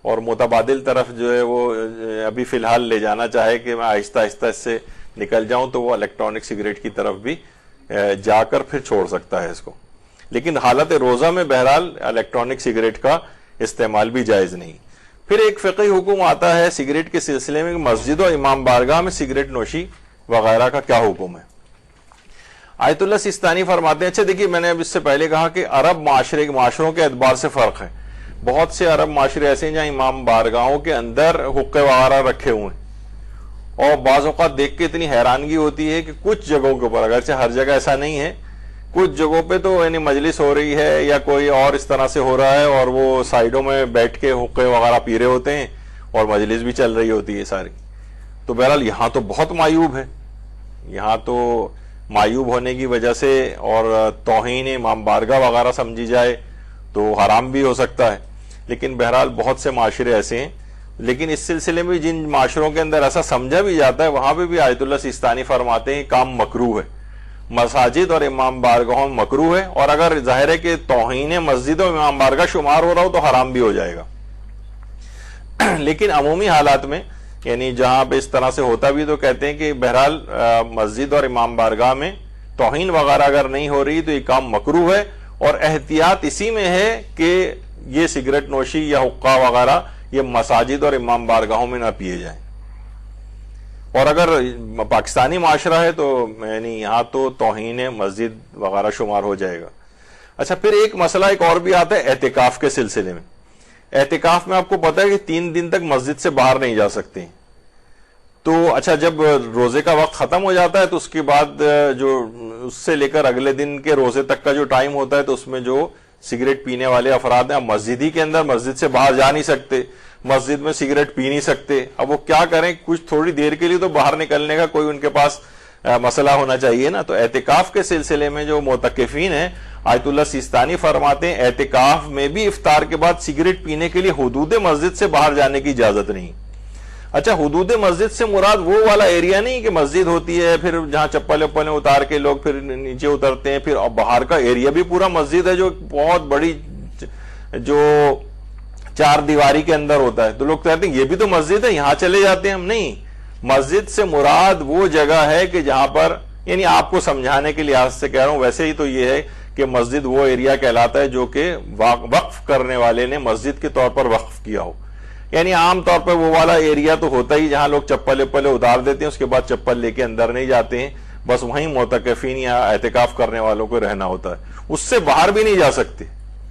اور متبادل طرف جو ہے وہ ابھی فی الحال لے جانا چاہے کہ میں آہستہ آہستہ اس سے نکل جاؤں، تو وہ الیکٹرانک سگریٹ کی طرف بھی جا کر پھر چھوڑ سکتا ہے اس کو. لیکن حالت روزہ میں بہرحال الیکٹرانک سگریٹ کا استعمال بھی جائز نہیں. پھر ایک فقہی حکم آتا ہے سگریٹ کے سلسلے میں، مسجد و امام بارگاہ میں سگریٹ نوشی وغیرہ کا کیا حکم ہے. آیت اللہ سیستانی فرماتے ہیں، اچھا دیکھیے میں نے اب اس سے پہلے کہا کہ عرب معاشروں کے اعتبار سے فرق ہے. بہت سے عرب معاشرے ایسے ہیں جہاں امام بارگاہوں کے اندر حقے وغیرہ رکھے ہوئے ہیں، اور بعض اوقات دیکھ کے اتنی حیرانگی ہوتی ہے کہ کچھ جگہوں کے اوپر، اگرچہ ہر جگہ ایسا نہیں ہے، کچھ جگہوں پہ تو یعنی مجلس ہو رہی ہے یا کوئی اور اس طرح سے ہو رہا ہے اور وہ سائیڈوں میں بیٹھ کے حقے وغیرہ پی رہے ہوتے ہیں اور مجلس بھی چل رہی ہوتی ہے ساری. تو بہرحال یہاں تو بہت معیوب ہے، یہاں تو معیوب ہونے کی وجہ سے اور توہین امام بارگاہ وغیرہ سمجھی جائے تو حرام بھی ہو سکتا ہے. لیکن بہرحال بہت سے معاشرے ایسے ہیں. لیکن اس سلسلے میں جن معاشروں کے اندر ایسا سمجھا بھی جاتا ہے وہاں پہ بھی آیت اللہ سیستانی فرماتے ہیں کام مکروہ ہے. مساجد اور امام بارگاہوں میں مکروہ ہے، اور اگر ظاہر ہے کہ توہین مسجد اور امام بارگاہ شمار ہو رہا ہو تو حرام بھی ہو جائے گا. لیکن عمومی حالات میں یعنی جہاں پہ اس طرح سے ہوتا بھی تو کہتے ہیں کہ بہرحال مسجد اور امام بارگاہ میں توہین وغیرہ اگر نہیں ہو رہی تو یہ کام مکروہ ہے، اور احتیاط اسی میں ہے کہ یہ سگریٹ نوشی یا حقہ وغیرہ یہ مساجد اور امام بارگاہوں میں نہ پیے جائیں. اور اگر پاکستانی معاشرہ ہے تو یعنی یہاں تو توہین مسجد وغیرہ شمار ہو جائے گا. اچھا پھر ایک مسئلہ ایک اور بھی آتا ہے اعتکاف کے سلسلے میں. اعتکاف میں آپ کو پتا ہے کہ 3 دن تک مسجد سے باہر نہیں جا سکتے. تو اچھا جب روزے کا وقت ختم ہو جاتا ہے تو اس کے بعد جو اس سے لے کر اگلے دن کے روزے تک کا جو ٹائم ہوتا ہے تو اس میں جو سگریٹ پینے والے افراد ہیں مسجد ہی کے اندر، مسجد سے باہر جا نہیں سکتے، مسجد میں سگریٹ پی نہیں سکتے. اب وہ کیا کریں، کچھ تھوڑی دیر کے لیے تو باہر نکلنے کا کوئی ان کے پاس مسئلہ ہونا چاہیے نا. تو اعتکاف کے سلسلے میں جو معتکفین ہیں آیت اللہ سیستانی فرماتے ہیں اعتکاف میں بھی افطار کے بعد سگریٹ پینے کے لیے حدود مسجد سے باہر جانے کی اجازت نہیں. اچھا حدود مسجد سے مراد وہ والا ایریا نہیں کہ مسجد ہوتی ہے پھر جہاں چپل اتار کے لوگ پھر نیچے اترتے ہیں, پھر باہر کا ایریا بھی پورا مسجد ہے جو بہت بڑی جو 4 دیواری کے اندر ہوتا ہے. تو لوگ کہتے ہیں یہ بھی تو مسجد ہے یہاں چلے جاتے ہیں ہم. نہیں, مسجد سے مراد وہ جگہ ہے کہ جہاں پر, یعنی آپ کو سمجھانے کے لحاظ سے کہہ رہا ہوں, ویسے ہی تو یہ ہے کہ مسجد وہ ایریا کہلاتا ہے جو کہ وقف کرنے والے نے مسجد کے طور پر وقف کیا ہو. یعنی عام طور پر وہ والا ایریا تو ہوتا ہی جہاں لوگ چپل اتار دیتے ہیں, اس کے بعد چپل لے کے اندر نہیں جاتے ہیں, بس وہیں معتکفین یا اعتکاف کرنے والوں کو رہنا ہوتا ہے. اس سے باہر بھی نہیں جا سکتے,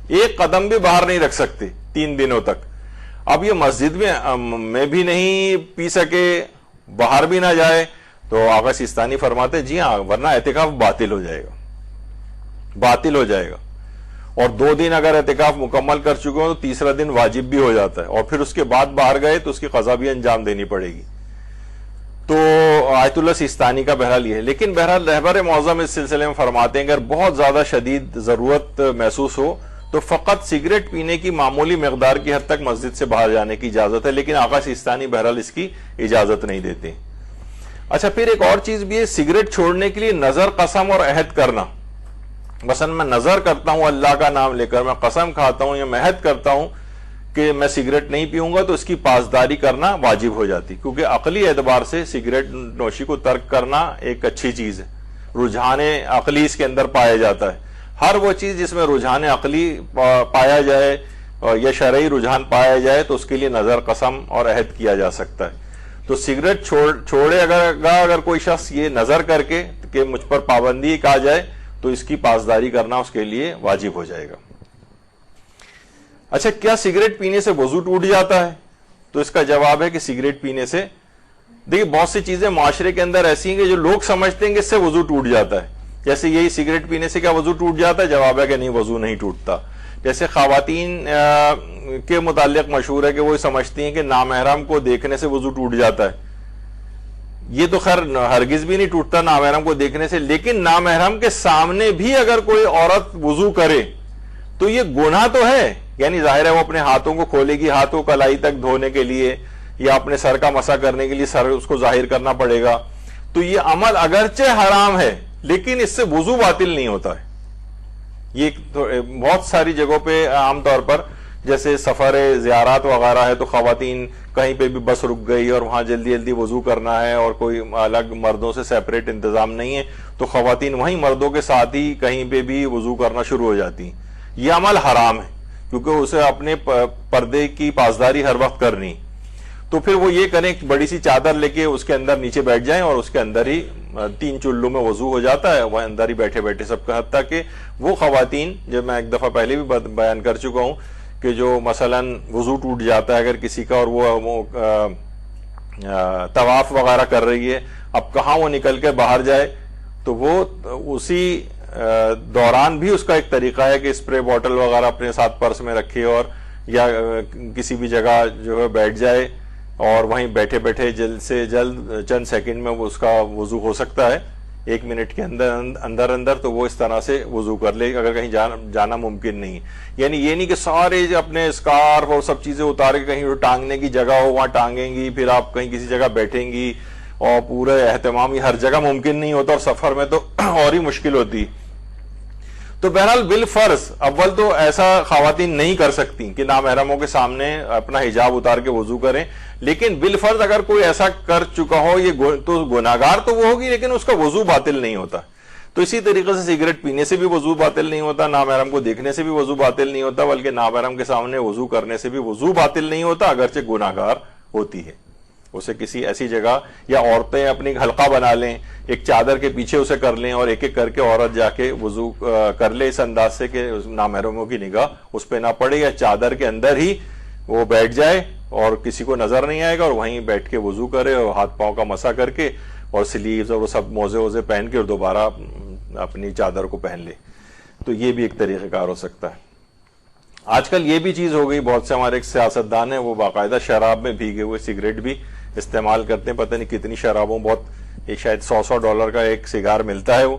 ایک قدم بھی باہر نہیں رکھ سکتے 3 دنوں تک. اب یہ مسجد میں بھی نہیں پی سکے, باہر بھی نہ جائے, تو آقا سیستانی فرماتے جی ہاں ورنہ اعتکاف باطل ہو جائے گا. اور 2 دن اگر اعتکاف مکمل کر چکے ہو تو تیسرا دن واجب بھی ہو جاتا ہے, اور پھر اس کے بعد باہر گئے تو اس کی قضا بھی انجام دینی پڑے گی. تو آیت اللہ سیستانی کا بہرحال یہ ہے. لیکن بہرحال رہبر معظم اس سلسلے میں فرماتے ہیں اگر بہت زیادہ شدید ضرورت محسوس ہو تو فقط سگریٹ پینے کی معمولی مقدار کی حد تک مسجد سے باہر جانے کی اجازت ہے, لیکن آقا سیستانی بہرحال اس کی اجازت نہیں دیتے. اچھا پھر ایک اور چیز بھی ہے, سگریٹ چھوڑنے کے لیے نظر, قسم اور عہد کرنا. مثلا میں نظر کرتا ہوں اللہ کا نام لے کر, میں قسم کھاتا ہوں یا میں عہد کرتا ہوں کہ میں سگریٹ نہیں پیوں گا, تو اس کی پاسداری کرنا واجب ہو جاتی, کیونکہ عقلی اعتبار سے سگریٹ نوشی کو ترک کرنا ایک اچھی چیز ہے. رجحان عقلی اس کے اندر پایا جاتا ہے. ہر وہ چیز جس میں رجحان عقلی پایا جائے یا شرعی رجحان پایا جائے تو اس کے لیے نظر, قسم اور عہد کیا جا سکتا ہے. تو سگریٹ چھوڑے اگر کوئی شخص یہ نظر کر کے کہ مجھ پر پابندی آ جائے تو اس کی پاسداری کرنا اس کے لیے واجب ہو جائے گا. اچھا کیا سگریٹ پینے سے وضو ٹوٹ جاتا ہے؟ تو اس کا جواب ہے کہ سگریٹ پینے سے, دیکھیے بہت سی چیزیں معاشرے کے اندر ایسی ہیں کہ جو لوگ سمجھتے ہیں کہ اس سے وضو ٹوٹ جاتا ہے. جیسے یہی سگریٹ پینے سے کیا وضو ٹوٹ جاتا ہے؟ جواب ہے کہ نہیں, وضو نہیں ٹوٹتا. جیسے خواتین کے متعلق مشہور ہے کہ وہ سمجھتی ہیں کہ نامحرم کو دیکھنے سے وضو ٹوٹ جاتا ہے. یہ تو خیر ہرگز بھی نہیں ٹوٹتا نامحرم کو دیکھنے سے, لیکن نامحرم کے سامنے بھی اگر کوئی عورت وضو کرے تو یہ گناہ تو ہے. یعنی ظاہر ہے وہ اپنے ہاتھوں کو کھولے گی, ہاتھوں کلائی تک دھونے کے لیے یا اپنے سر کا مسح کرنے کے لیے سر اس کو ظاہر کرنا پڑے گا. تو یہ عمل اگرچہ حرام ہے لیکن اس سے وضو باطل نہیں ہوتا ہے. یہ بہت ساری جگہوں پہ عام طور پر جیسے سفر زیارات وغیرہ ہے تو خواتین کہیں پہ بھی بس رک گئی اور وہاں جلدی جلدی وضو کرنا ہے اور کوئی الگ مردوں سے سیپریٹ انتظام نہیں ہے, تو خواتین وہیں مردوں کے ساتھ ہی کہیں پہ بھی وضو کرنا شروع ہو جاتی ہیں. یہ عمل حرام ہے کیونکہ اسے اپنے پردے کی پاسداری ہر وقت کرنی. تو پھر وہ یہ کریں کہ بڑی سی چادر لے کے اس کے اندر نیچے بیٹھ جائیں اور اس کے اندر ہی 3 چلوں میں وضو ہو جاتا ہے, وہ اندر ہی بیٹھے بیٹھے سب کا. حتیٰ کہ وہ خواتین جو میں ایک دفعہ پہلے بھی بیان کر چکا ہوں کہ جو مثلا وضو ٹوٹ جاتا ہے اگر کسی کا اور وہ طواف وغیرہ کر رہی ہے, اب کہاں وہ نکل کے باہر جائے, تو وہ اسی دوران بھی اس کا ایک طریقہ ہے کہ اسپرے بوٹل وغیرہ اپنے ساتھ پرس میں رکھے اور یا کسی بھی جگہ جو ہے بیٹھ جائے اور وہیں بیٹھے بیٹھے جلد سے جلد چند سیکنڈ میں وہ اس کا وضو ہو سکتا ہے 1 منٹ کے اندر تو وہ اس طرح سے وضو کر لے اگر کہیں جانا ممکن نہیں. یعنی یہ نہیں کہ سارے اپنے اسکارف اور سب چیزیں اتار کے کہیں ٹانگنے کی جگہ ہو وہاں ٹانگیں گی, پھر آپ کہیں کسی جگہ بیٹھیں گی, اور پورے اہتمام ہر جگہ ممکن نہیں ہوتا اور سفر میں تو اور ہی مشکل ہوتی. تو بہرحال بالفرض اول تو ایسا خواتین نہیں کر سکتی کہ نامحرموں کے سامنے اپنا حجاب اتار کے وضو کریں, لیکن بالفرض اگر کوئی ایسا کر چکا ہو یہ تو گناہگار تو وہ ہوگی لیکن اس کا وضو باطل نہیں ہوتا. تو اسی طریقے سے سگریٹ پینے سے بھی وضو باطل نہیں ہوتا, نامحرم کو دیکھنے سے بھی وضو باطل نہیں ہوتا, بلکہ نامحرم کے سامنے وضو کرنے سے بھی وضو باطل نہیں ہوتا اگرچہ گناہگار ہوتی ہے. اسے کسی ایسی جگہ, یا عورتیں اپنی حلقہ بنا لیں, ایک چادر کے پیچھے اسے کر لیں اور ایک ایک کر کے عورت جا کے وضو کر لے اس انداز سے کہ نامحرموں کی نگاہ اس پہ نہ پڑے, یا چادر کے اندر ہی وہ بیٹھ جائے اور کسی کو نظر نہیں آئے گا اور وہیں بیٹھ کے وضو کرے اور ہاتھ پاؤں کا مسح کر کے اور سلیوز اور وہ سب موزے ووزے پہن کے اور دوبارہ اپنی چادر کو پہن لے. تو یہ بھی ایک طریقہ کار ہو سکتا ہے. آج کل یہ بھی چیز ہو گئی, بہت سے ہمارے ایک سیاستدان ہیں وہ باقاعدہ شراب میں بھیگے ہوئے سگریٹ بھی استعمال کرتے ہیں. پتہ نہیں کتنی شرابوں, بہت یہ شاید $100 کا ایک سگار ملتا ہے وہ.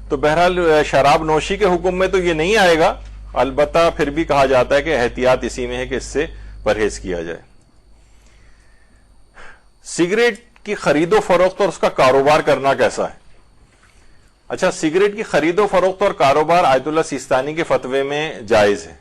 تو بہرحال شراب نوشی کے حکم میں تو یہ نہیں آئے گا، البتہ پھر بھی کہا جاتا ہے کہ احتیاط اسی میں ہے کہ اس سے پرہیز کیا جائے. سگریٹ کی خرید و فروخت اور اس کا کاروبار کرنا کیسا ہے؟ اچھا، سگریٹ کی خرید و فروخت اور کاروبار آیت اللہ سیستانی کے فتوے میں جائز ہے،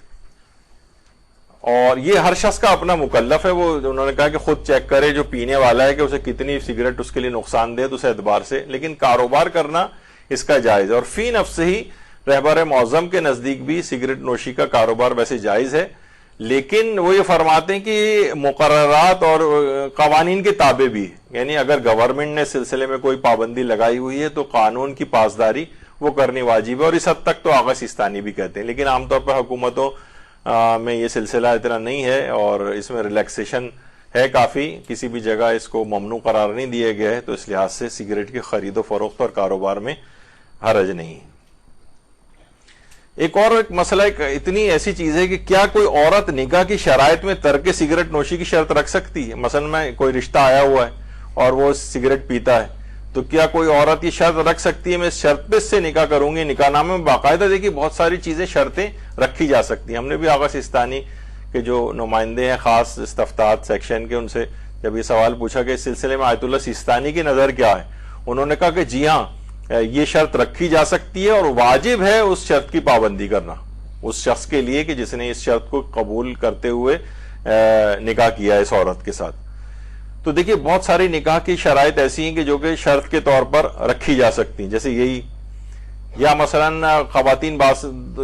اور یہ ہر شخص کا اپنا مکلف ہے. وہ انہوں نے کہا کہ خود چیک کرے جو پینے والا ہے کہ اسے کتنی سگریٹ اس کے لیے نقصان دہ تو اس اعتبار سے، لیکن کاروبار کرنا اس کا جائز ہے. اور فی نفس ہی رہبر معظم کے نزدیک بھی سگریٹ نوشی کا کاروبار ویسے جائز ہے، لیکن وہ یہ فرماتے ہیں کہ مقررات اور قوانین کے تابع بھی ہے. یعنی اگر گورنمنٹ نے سلسلے میں کوئی پابندی لگائی ہوئی ہے تو قانون کی پاسداری وہ کرنی واجب ہے، اور اس حد تک تو آغا سیستانی بھی کہتے ہیں. لیکن عام طور پر حکومتوں میں یہ سلسلہ اتنا نہیں ہے، اور اس میں ریلیکسیشن ہے کافی، کسی بھی جگہ اس کو ممنوع قرار نہیں دیا گیا ہے، تو اس لحاظ سے سگریٹ کی خرید و فروخت اور کاروبار میں حرج نہیں. ایک مسئلہ اتنی ایسی چیز ہے کہ کیا کوئی عورت نکاح کی شرائط میں ترک سگریٹ نوشی کی شرط رکھ سکتی ہے؟ مثلا میں کوئی رشتہ آیا ہوا ہے اور وہ سگریٹ پیتا ہے، تو کیا کوئی عورت یہ شرط رکھ سکتی ہے میں اس شرط پہ اس سے نکاح کروں گی؟ نکاح نامے میں باقاعدہ دیکھیے بہت ساری چیزیں شرطیں رکھی جا سکتی ہیں. ہم نے بھی آغا سیستانی کے جو نمائندے ہیں خاص استفتاحات سیکشن کے، ان سے جب یہ سوال پوچھا کہ اس سلسلے میں آیت اللہ سیستانی کی نظر کیا ہے، انہوں نے کہا کہ جی ہاں، یہ شرط رکھی جا سکتی ہے اور واجب ہے اس شرط کی پابندی کرنا اس شخص کے لیے کہ جس نے اس شرط کو قبول کرتے ہوئے نکاح کیا ہے اس عورت کے ساتھ. تو دیکھیے بہت ساری نکاح کی شرائط ایسی ہیں کہ جو کہ شرط کے طور پر رکھی جا سکتی ہیں، جیسے یہی، یا مثلا خواتین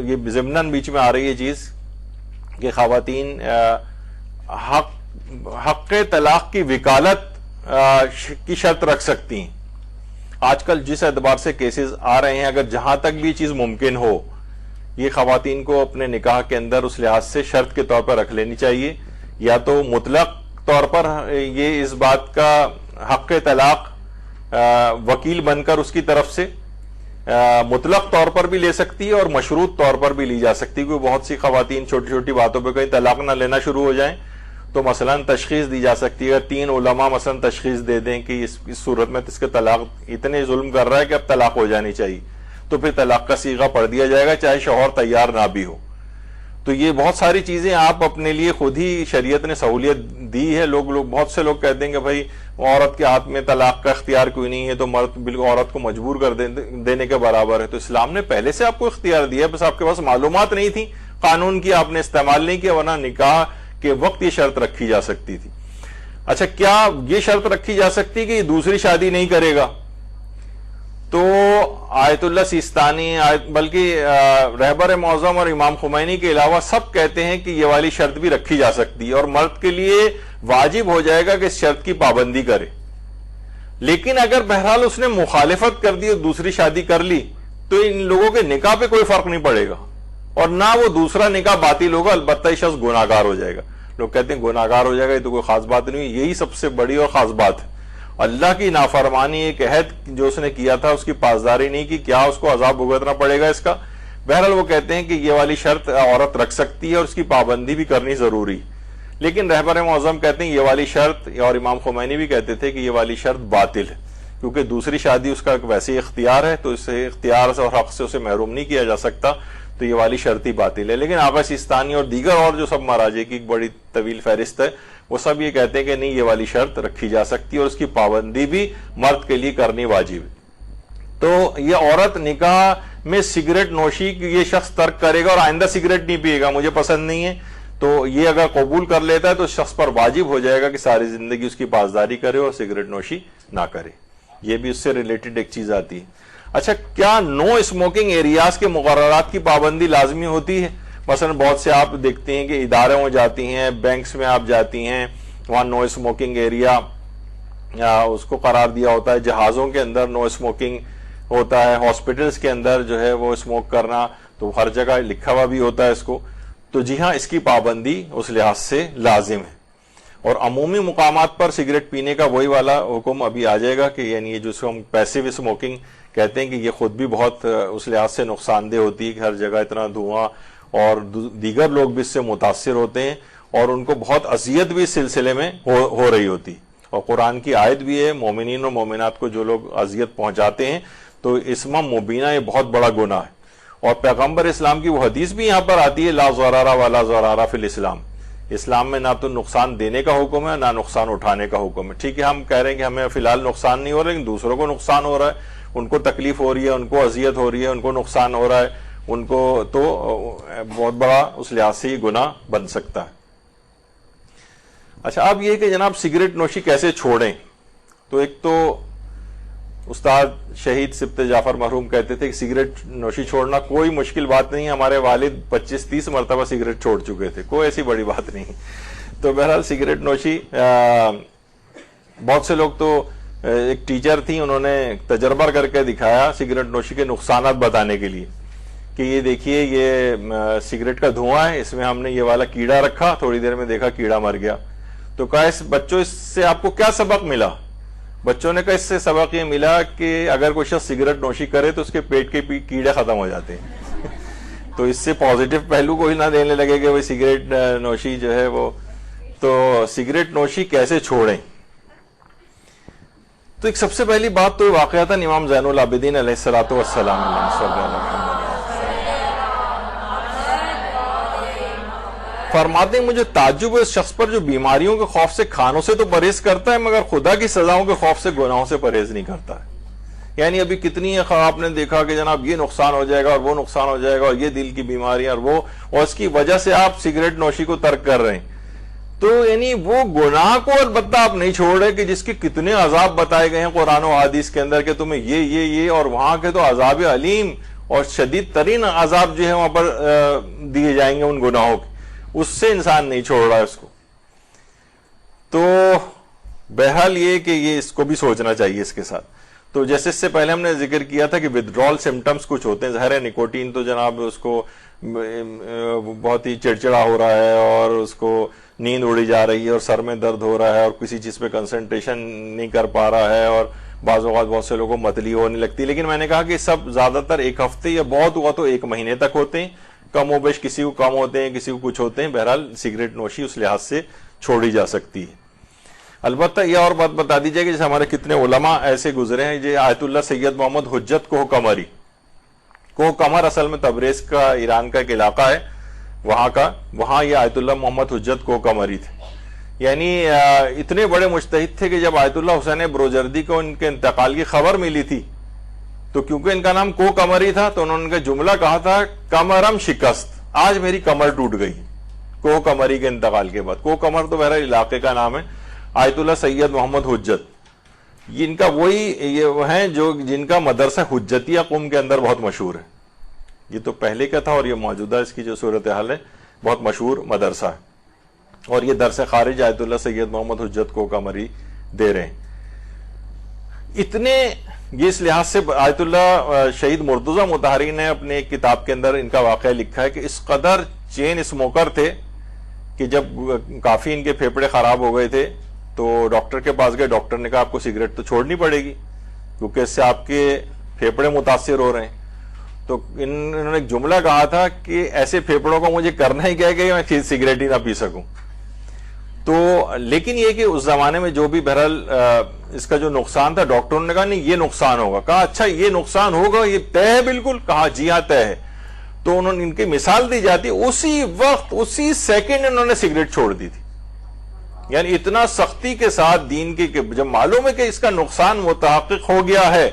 یہ ضمناً بیچ میں آ رہی ہے چیز کہ خواتین حق طلاق کی وکالت کی شرط رکھ سکتی ہیں. آج کل جس اعتبار سے کیسز آ رہے ہیں، اگر جہاں تک بھی چیز ممکن ہو یہ خواتین کو اپنے نکاح کے اندر اس لحاظ سے شرط کے طور پر رکھ لینی چاہیے، یا تو مطلق طور پر یہ اس بات کا حق طلاق وکیل بن کر اس کی طرف سے مطلق طور پر بھی لے سکتی ہے اور مشروط طور پر بھی لی جا سکتی ہے. کیونکہ بہت سی خواتین چھوٹی چھوٹی باتوں پہ کہیں طلاق نہ لینا شروع ہو جائیں تو مثلا تشخیص دی جا سکتی ہے. اگر 3 علماء مثلا تشخیص دے دیں کہ اس صورت میں اس کے طلاق اتنے ظلم کر رہا ہے کہ اب طلاق ہو جانی چاہیے، تو پھر طلاق کا صیغہ پڑھ دیا جائے گا چاہے شوہر تیار نہ بھی ہو. تو یہ بہت ساری چیزیں آپ اپنے لیے خود ہی شریعت نے سہولیت دی ہے. بہت سے لوگ کہتے ہیں کہ بھائی عورت کے ہاتھ میں طلاق کا اختیار کوئی نہیں ہے تو مرد بالکل عورت کو مجبور کر دینے کے برابر ہے. تو اسلام نے پہلے سے آپ کو اختیار دیا ہے، بس آپ کے پاس معلومات نہیں تھی، قانون کی آپ نے استعمال نہیں کیا، ورنہ نکاح کے وقت یہ شرط رکھی جا سکتی تھی. اچھا، کیا یہ شرط رکھی جا سکتی کہ یہ دوسری شادی نہیں کرے گا؟ تو آیت اللہ سیستانی بلکہ رہبر معظم اور امام خمینی کے علاوہ سب کہتے ہیں کہ یہ والی شرط بھی رکھی جا سکتی ہے، اور مرد کے لیے واجب ہو جائے گا کہ اس شرط کی پابندی کرے. لیکن اگر بہرحال اس نے مخالفت کر دی اور دوسری شادی کر لی تو ان لوگوں کے نکاح پہ کوئی فرق نہیں پڑے گا، اور نہ وہ دوسرا نکاح باطل ہوگا، البتہ یہ شخص گناہگار ہو جائے گا. لوگ کہتے ہیں گناہگار ہو جائے گا، یہ تو کوئی خاص بات نہیں ہے. یہی سب سے بڑی اور خاص بات ہے. اللہ کی نافرمانی، ایک عہد جو اس نے کیا تھا اس کی پاسداری نہیں کی، کیا اس کو عذاب بھگتنا پڑے گا اس کا؟ بہرحال وہ کہتے ہیں کہ یہ والی شرط عورت رکھ سکتی ہے اور اس کی پابندی بھی کرنی ضروری. لیکن رہبر معظم کہتے ہیں یہ والی شرط، اور امام خمینی بھی کہتے تھے کہ یہ والی شرط باطل ہے، کیونکہ دوسری شادی اس کا ویسے اختیار ہے تو اسے اختیار سے اور حق سے اسے محروم نہیں کیا جا سکتا، تو یہ والی شرط ہی باطل ہے. لیکن آغا سیستانی اور دیگر اور جو سب مراجع کی ایک بڑی طویل فہرست ہے، وہ سب یہ کہتے ہیں کہ نہیں، یہ والی شرط رکھی جا سکتی ہے اور اس کی پابندی بھی مرد کے لیے کرنی واجب ہے. تو یہ عورت نکاح میں سگریٹ نوشی یہ شخص ترک کرے گا اور آئندہ سگریٹ نہیں پیے گا، مجھے پسند نہیں ہے، تو یہ اگر قبول کر لیتا ہے تو اس شخص پر واجب ہو جائے گا کہ ساری زندگی اس کی پاسداری کرے اور سگریٹ نوشی نہ کرے. یہ بھی اس سے ریلیٹڈ ایک چیز آتی ہے. اچھا، کیا نو اسموکنگ ایریاز کے مقررات کی پابندی لازمی ہوتی ہے؟ مثلا بہت سے آپ دیکھتے ہیں کہ اداروں میں جاتی ہیں، بینکس میں آپ جاتی ہیں، وہاں نو اسموکنگ ایریا اس کو قرار دیا ہوتا ہے. جہازوں کے اندر نو اسموکنگ ہوتا ہے، ہاسپٹلز کے اندر جو ہے وہ اسموک کرنا تو ہر جگہ لکھا ہوا بھی ہوتا ہے اس کو. تو جی ہاں، اس کی پابندی اس لحاظ سے لازم ہے. اور عمومی مقامات پر سگریٹ پینے کا وہی والا حکم ابھی آ جائے گا کہ یعنی یہ جس کو ہم پیسیو اسموکنگ کہتے ہیں کہ یہ خود بھی بہت اس لحاظ سے نقصان دہ ہوتی ہے کہ ہر جگہ اتنا دھواں اور دیگر لوگ بھی اس سے متاثر ہوتے ہیں اور ان کو بہت اذیت بھی اس سلسلے میں ہو رہی ہوتی. اور قرآن کی آیت بھی ہے، مومنین اور مومنات کو جو لوگ اذیت پہنچاتے ہیں تو اسم مبینہ یہ بہت بڑا گناہ ہے. اور پیغمبر اسلام کی وہ حدیث بھی یہاں پر آتی ہے، لا ضرر ولا ضرار فی الاسلام. اسلام میں نہ تو نقصان دینے کا حکم ہے نہ نقصان اٹھانے کا حکم ہے. ٹھیک ہے ہم کہہ رہے ہیں کہ ہمیں فی الحال نقصان نہیں ہو رہا، لیکن دوسروں کو نقصان ہو رہا ہے، ان کو تکلیف ہو رہی ہے، ان کو اذیت ہو رہی ہے، ان کو نقصان ہو رہا ہے، ان کو تو بہت بڑا اس لحاظ سے یہ گناہ بن سکتا ہے. اچھا اب یہ کہ جناب سگریٹ نوشی کیسے چھوڑیں؟ تو ایک تو استاد شہید سبت جعفر مرحوم کہتے تھے کہ سگریٹ نوشی چھوڑنا کوئی مشکل بات نہیں. ہمارے والد 25-30 مرتبہ سگریٹ چھوڑ چکے تھے، کوئی ایسی بڑی بات نہیں. تو بہرحال سگریٹ نوشی بہت سے لوگ تو ایک ٹیچر تھی، انہوں نے تجربہ کر کے دکھایا سگریٹ نوشی کے نقصانات بتانے کے لیے کہ یہ دیکھیے یہ سگریٹ کا دھواں ہے، اس میں ہم نے یہ والا کیڑا رکھا، تھوڑی دیر میں دیکھا کیڑا مر گیا. تو کہا بچوں اس سے آپ کو کیا سبق ملا؟ بچوں نے کہا اس سے سبق یہ ملا کہ اگر کوئی شخص سگریٹ نوشی کرے تو اس کے پیٹ کے کیڑے ختم ہو جاتے ہیں. تو اس سے پازیٹیو پہلو کوئی نہ دینے لگے کہ وہ سگریٹ نوشی جو ہے وہ. تو سگریٹ نوشی کیسے چھوڑیں؟ تو ایک سب سے پہلی بات تو واقعتاً امام زین العابدین علیہ الصلوۃ والسلام فرماتے ہیں مجھے تعجب ہے اس شخص پر جو بیماریوں کے خوف سے کھانوں سے تو پرہیز کرتا ہے مگر خدا کی سزاؤں کے خوف سے گناہوں سے پرہیز نہیں کرتا ہے. یعنی ابھی کتنی آپ نے دیکھا کہ جناب یہ نقصان ہو جائے گا اور وہ نقصان ہو جائے گا اور یہ دل کی بیماریاں اور اس کی وجہ سے آپ سگریٹ نوشی کو ترک کر رہے ہیں. تو یعنی وہ گناہ کو البتہ آپ نہیں چھوڑ رہے کہ جس کے کتنے عذاب بتائے گئے ہیں قرآن و حدیث کے اندر کہ تمہیں یہ اور وہاں کے تو عذاب علیم اور شدید ترین عذاب جو ہے وہاں پر دیے جائیں گے ان گناہوں کے، اس سے انسان نہیں چھوڑ رہا ہے اس کو. تو بہرحال یہ کہ یہ اس کو بھی سوچنا چاہیے اس کے ساتھ. تو جیسے اس سے پہلے ہم نے ذکر کیا تھا کہ ودڈرال سمٹمز کچھ ہوتے ہیں. ظاہر ہے نکوٹین تو جناب اس کو بہت ہی چڑچڑا ہو رہا ہے اور اس کو نیند اڑی جا رہی ہے اور سر میں درد ہو رہا ہے اور کسی چیز پہ کنسنٹریشن نہیں کر پا رہا ہے اور بعض اوقات بہت سے لوگوں کو متلی ہونے لگتی ہے. لیکن میں نے کہا کہ سب زیادہ تر ایک ہفتے یا بہت ہوا تو 1 مہینے تک ہوتے ہیں، کم و بیش کسی کو کم ہوتے ہیں کسی کو کچھ ہوتے ہیں. بہرحال سگریٹ نوشی اس لحاظ سے چھوڑی جا سکتی ہے. البتہ یہ اور بات بتا دیجیے کہ جیسے ہمارے کتنے علماء ایسے گزرے ہیں. یہ آیت اللہ سید محمد حجت کوہ قمر اصل میں تبریز کا ایران کا ایک علاقہ ہے وہاں یہ آیت اللہ محمد حجت کوہ قمری تھے. یعنی اتنے بڑے مجتہد تھے کہ جب آیت اللہ حسین بروجردی کو ان کے انتقال کی خبر ملی تھی تو کیونکہ ان کا نام کوہ قمری تھا تو انہوں نے جملہ کہا تھا کمرم شکست، آج میری کمر ٹوٹ گئی کوہ قمری کے انتقال کے بعد. کوہ قمر تو بہرحال علاقے کا نام ہے. آیت اللہ سید محمد حجت یہ ان کا وہی ہیں جو جن کا مدرسہ حجتیہ قم کے اندر بہت مشہور ہے. یہ تو پہلے کا تھا اور یہ موجودہ اس کی جو صورتحال ہے بہت مشہور مدرسہ ہے اور یہ درس خارج آیت اللہ سید محمد حجت کوہ قمری دے رہے ہیں. اتنے یہ اس لحاظ سے آیت اللہ شہید مرتضی مطہری نے اپنے ایک کتاب کے اندر ان کا واقعہ لکھا ہے کہ اس قدر چین اسموکر تھے کہ جب کافی ان کے پھیپھڑے خراب ہو گئے تھے تو ڈاکٹر کے پاس گئے. ڈاکٹر نے کہا آپ کو سگریٹ تو چھوڑنی پڑے گی کیونکہ اس سے آپ کے پھیپھڑے متاثر ہو رہے ہیں. تو انہوں نے ایک جملہ کہا تھا کہ ایسے پھیپھڑوں کو مجھے کرنا ہی کیا ہے کہ میں سگریٹ ہی نہ پی سکوں. تو لیکن یہ کہ اس زمانے میں جو بھی بہرحال اس کا جو نقصان تھا ڈاکٹروں نے کہا نہیں یہ نقصان ہوگا. کہا اچھا یہ نقصان ہوگا یہ طے ہے بالکل؟ کہا جی ہاں طے ہے. تو انہوں نے ان کی مثال دی جاتی اسی وقت اسی سیکنڈ انہوں نے سگریٹ چھوڑ دی تھی. یعنی اتنا سختی کے ساتھ دین کی کہ جب معلوم ہے کہ اس کا نقصان متحقق ہو گیا ہے.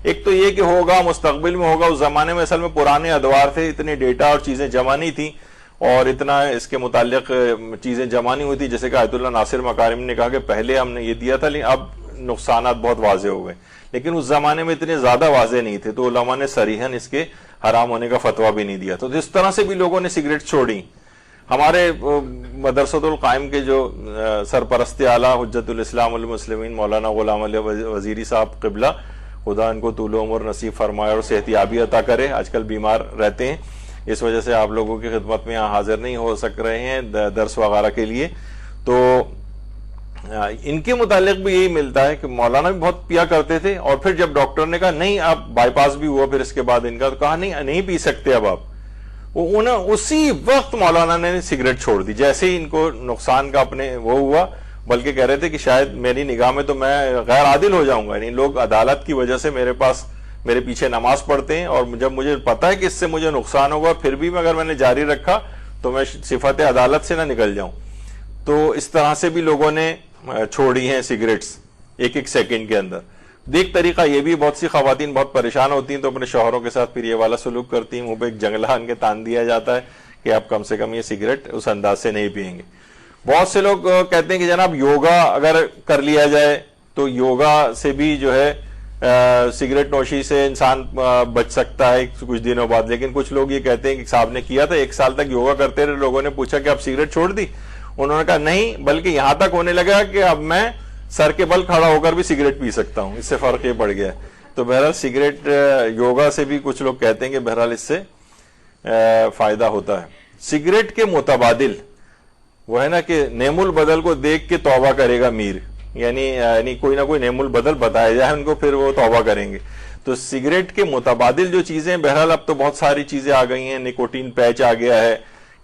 ایک تو یہ کہ ہوگا مستقبل میں ہوگا. اس زمانے میں اصل میں پرانے ادوار تھے، اتنے ڈیٹا اور چیزیں جمع نہیں تھیں اور اتنا اس کے متعلق چیزیں جمع نہیں ہوئی تھی. جیسے کہ آیت اللہ ناصر مکارم نے کہا کہ پہلے ہم نے یہ دیا تھا لیکن اب نقصانات بہت واضح ہو گئے. لیکن اس زمانے میں اتنے زیادہ واضح نہیں تھے تو علماء نے صریحاً اس کے حرام ہونے کا فتویٰ بھی نہیں دیا. تو اس طرح سے بھی لوگوں نے سگریٹ چھوڑی. ہمارے مدرسۃ القائم کے جو سرپرست اعلیٰ حجت الاسلام والمسلمین مولانا غلام علی وزیری صاحب قبلہ خدا ان کو طول و عمر نصیب فرمائے اور صحتیابی عطا کرے. آج کل بیمار رہتے ہیں اس وجہ سے آپ لوگوں کی خدمت میں یہاں حاضر نہیں ہو سک رہے ہیں درس وغیرہ کے لیے. تو ان کے متعلق بھی یہی ملتا ہے کہ مولانا بھی بہت پیا کرتے تھے اور پھر جب ڈاکٹر نے کہا نہیں اب بائی پاس بھی ہوا پھر اس کے بعد ان کا تو کہا نہیں پی سکتے اب آپ. انہیں اسی وقت مولانا نے سگریٹ چھوڑ دی. جیسے ہی ان کو نقصان کا اپنے وہ ہوا بلکہ کہہ رہے تھے کہ شاید میری نگاہ میں تو میں غیر عادل ہو جاؤں گا، یعنی لوگ عدالت کی وجہ سے میرے پیچھے نماز پڑھتے ہیں، اور جب مجھے پتا ہے کہ اس سے مجھے نقصان ہوگا پھر بھی اگر میں نے جاری رکھا تو میں صفت عدالت سے نہ نکل جاؤں۔ تو اس طرح سے بھی لوگوں نے چھوڑی ہیں سگریٹس ایک سیکنڈ کے اندر۔ دیکھ طریقہ یہ بھی، بہت سی خواتین بہت پریشان ہوتی ہیں تو اپنے شوہروں کے ساتھ پھر یہ والا سلوک کرتی ہیں، منہ پہ ایک جنگلہ ان کے تان دیا جاتا ہے کہ آپ کم سے کم یہ سگریٹ اس انداز سے نہیں پئیں گے۔ بہت سے لوگ کہتے ہیں کہ جناب یوگا اگر کر لیا جائے تو یوگا سے بھی جو ہے سگریٹ نوشی سے انسان بچ سکتا ہے کچھ دنوں بعد، لیکن کچھ لوگ یہ کہتے ہیں کہ صاحب نے کیا تھا 1 سال تک یوگا کرتے رہے، لوگوں نے پوچھا کہ آپ سگریٹ چھوڑ دی؟ انہوں نے کہا نہیں، بلکہ یہاں تک ہونے لگا کہ اب میں سر کے بل کھڑا ہو کر بھی سگریٹ پی سکتا ہوں، اس سے فرق یہ پڑ گیا ہے۔ تو بہرحال سگریٹ یوگا سے بھی کچھ لوگ کہتے ہیں کہ بہرحال اس سے فائدہ ہوتا ہے۔ سگریٹ کے متبادل وہ ہے نا کہ نعم البدل کو دیکھ کے توبہ کرے گا میر، یعنی کوئی نہ کوئی نعم البدل بتایا جائے ان کو، پھر وہ توبہ کریں گے۔ تو سگریٹ کے متبادل جو چیزیں، بہرحال اب تو بہت ساری چیزیں آ گئی ہیں، نکوٹین پیچ آ گیا ہے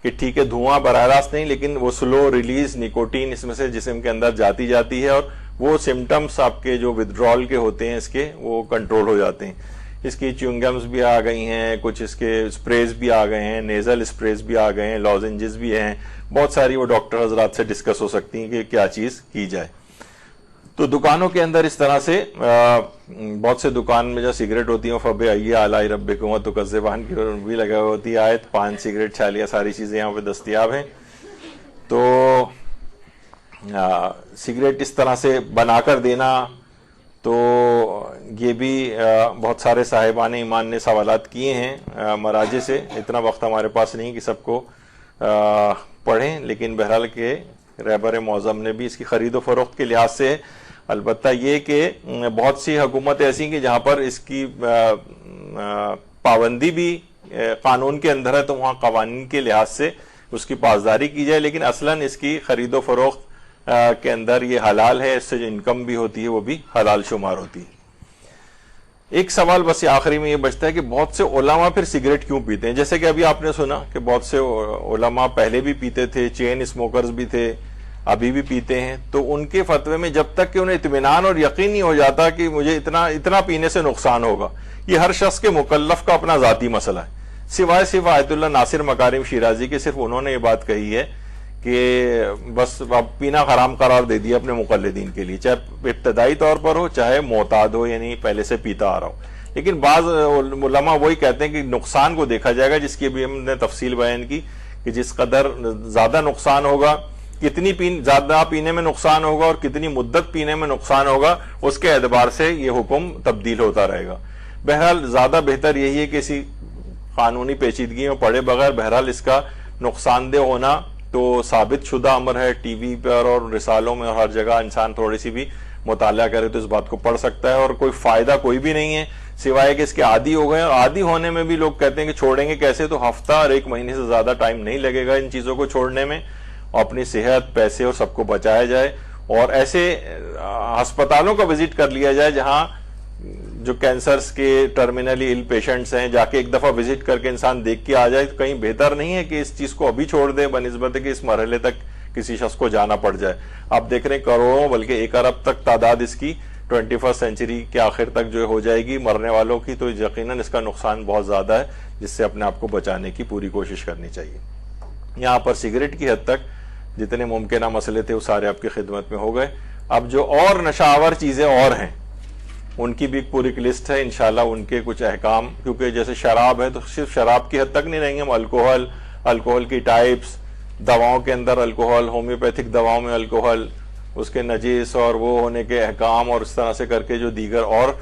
کہ ٹھیک ہے دھواں براہ راست نہیں، لیکن وہ سلو ریلیز نکوٹین اس میں سے جسم کے اندر جاتی ہے، اور وہ سمٹمز آپ کے جو ودرول کے ہوتے ہیں اس کے وہ کنٹرول ہو جاتے ہیں۔ اس کی چیونگمز بھی آ گئی ہیں، کچھ اس کے اسپریز بھی آ گئے ہیں، نیزل اسپریز بھی آ گئے ہیں، لوزنجز بھی ہیں، بہت ساری وہ ڈاکٹر حضرات سے ڈسکس ہو سکتی ہیں کہ کیا چیز کی جائے۔ تو دکانوں کے اندر اس طرح سے بہت سے دکان میں جو سگریٹ ہوتی ہیں فَبِأَيِّ آلَاءِ رَبِّكُمَا تُكَذِّبَانِ کی بھی لگا ہوئی ہوتی ہے آیت، پان، سگریٹ، چھالیاں، ساری چیزیں یہاں پہ دستیاب ہیں۔ تو سگریٹ اس طرح سے بنا کر دینا، تو یہ بھی بہت سارے صاحبان ایمان نے سوالات کیے ہیں مراجع سے، اتنا وقت ہمارے پاس نہیں کہ سب کو پڑھیں، لیکن بہرحال کہ رہبر معظم نے بھی اس کی خرید و فروخت کے لحاظ سے، البتہ یہ کہ بہت سی حکومت ایسی کہ جہاں پر اس کی پابندی بھی قانون کے اندر ہے تو وہاں قوانین کے لحاظ سے اس کی پاسداری کی جائے، لیکن اصلاً اس کی خرید و فروخت کے اندر یہ حلال ہے، اس سے جو انکم بھی ہوتی ہے وہ بھی حلال شمار ہوتی ہے۔ ایک سوال بس آخری میں یہ بچتا ہے کہ بہت سے علماء پھر سگریٹ کیوں پیتے ہیں؟ جیسے کہ ابھی آپ نے سنا کہ بہت سے علماء پہلے بھی پیتے تھے، چین اسموکرز بھی تھے، ابھی بھی پیتے ہیں، تو ان کے فتوے میں جب تک کہ انہیں اطمینان اور یقین نہیں ہو جاتا کہ مجھے اتنا پینے سے نقصان ہوگا، یہ ہر شخص کے مکلف کا اپنا ذاتی مسئلہ ہے، سوائے صرف آیت اللہ ناصر مکارم شیرازی کے، صرف انہوں نے یہ بات کہی ہے کہ بس اب پینا حرام قرار دے دیا اپنے مقلدین کے لیے، چاہے ابتدائی طور پر ہو چاہے معتاد ہو، یعنی پہلے سے پیتا آ رہا ہو۔ لیکن بعض علماء وہی کہتے ہیں کہ نقصان کو دیکھا جائے گا، جس کی بھی ہم نے تفصیل بیان کی کہ جس قدر زیادہ نقصان ہوگا، کتنی زیادہ پینے میں نقصان ہوگا اور کتنی مدت پینے میں نقصان ہوگا، اس کے اعتبار سے یہ حکم تبدیل ہوتا رہے گا۔ بہرحال زیادہ بہتر یہی ہے کہ کسی قانونی پیچیدگی میں پڑے بغیر بہرحال اس کا نقصان دہ ہونا تو ثابت شدہ امر ہے، ٹی وی پر اور رسالوں میں اور ہر جگہ انسان تھوڑی سی بھی مطالعہ کرے تو اس بات کو پڑھ سکتا ہے، اور کوئی فائدہ کوئی بھی نہیں ہے سوائے کہ اس کے عادی ہو گئے، اور عادی ہونے میں بھی لوگ کہتے ہیں کہ چھوڑیں گے کیسے، تو ہفتہ اور 1 مہینے سے زیادہ ٹائم نہیں لگے گا ان چیزوں کو چھوڑنے میں، اور اپنی صحت، پیسے اور سب کو بچایا جائے، اور ایسے ہسپتالوں کا وزٹ کر لیا جائے جہاں جو کینسرز کے ٹرمینلی ال پیشنٹس ہیں، جا کے ایک دفعہ وزٹ کر کے انسان دیکھ کے آ جائے، کہیں بہتر نہیں ہے کہ اس چیز کو ابھی چھوڑ دے بنسبت کہ اس مرحلے تک کسی شخص کو جانا پڑ جائے۔ آپ دیکھ رہے ہیں کروڑوں بلکہ 1 ارب تک تعداد اس کی 21 سینچری کے آخر تک جو ہو جائے گی مرنے والوں کی، تو یقیناً اس کا نقصان بہت زیادہ ہے، جس سے اپنے آپ کو بچانے کی پوری کوشش کرنی چاہیے۔ یہاں پر سگریٹ کی حد تک جتنے ممکنہ مسئلے تھے وہ سارے آپ کی خدمت میں ہو گئے۔ اب جو اور نشہ آور چیزیں اور ہیں ان کی بھی پوری ایک لسٹ ہے انشاءاللہ، ان کے کچھ احکام، کیونکہ جیسے شراب ہے تو صرف شراب کی حد تک نہیں رہیں گے ہم، الکوہل کی ٹائپس، دواؤں کے اندر الکوہل، ہومیوپیتھک دواؤں میں الکوہل، اس کے نجس اور وہ ہونے کے احکام، اور اس طرح سے کر کے جو دیگر اور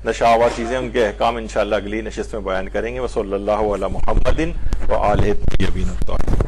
نشہ آور چیزیں ان کے احکام انشاءاللہ اگلی نشست میں بیان کریں گے۔ وصلی اللہ علی محمد وآلہ الطیبین الطاہرین۔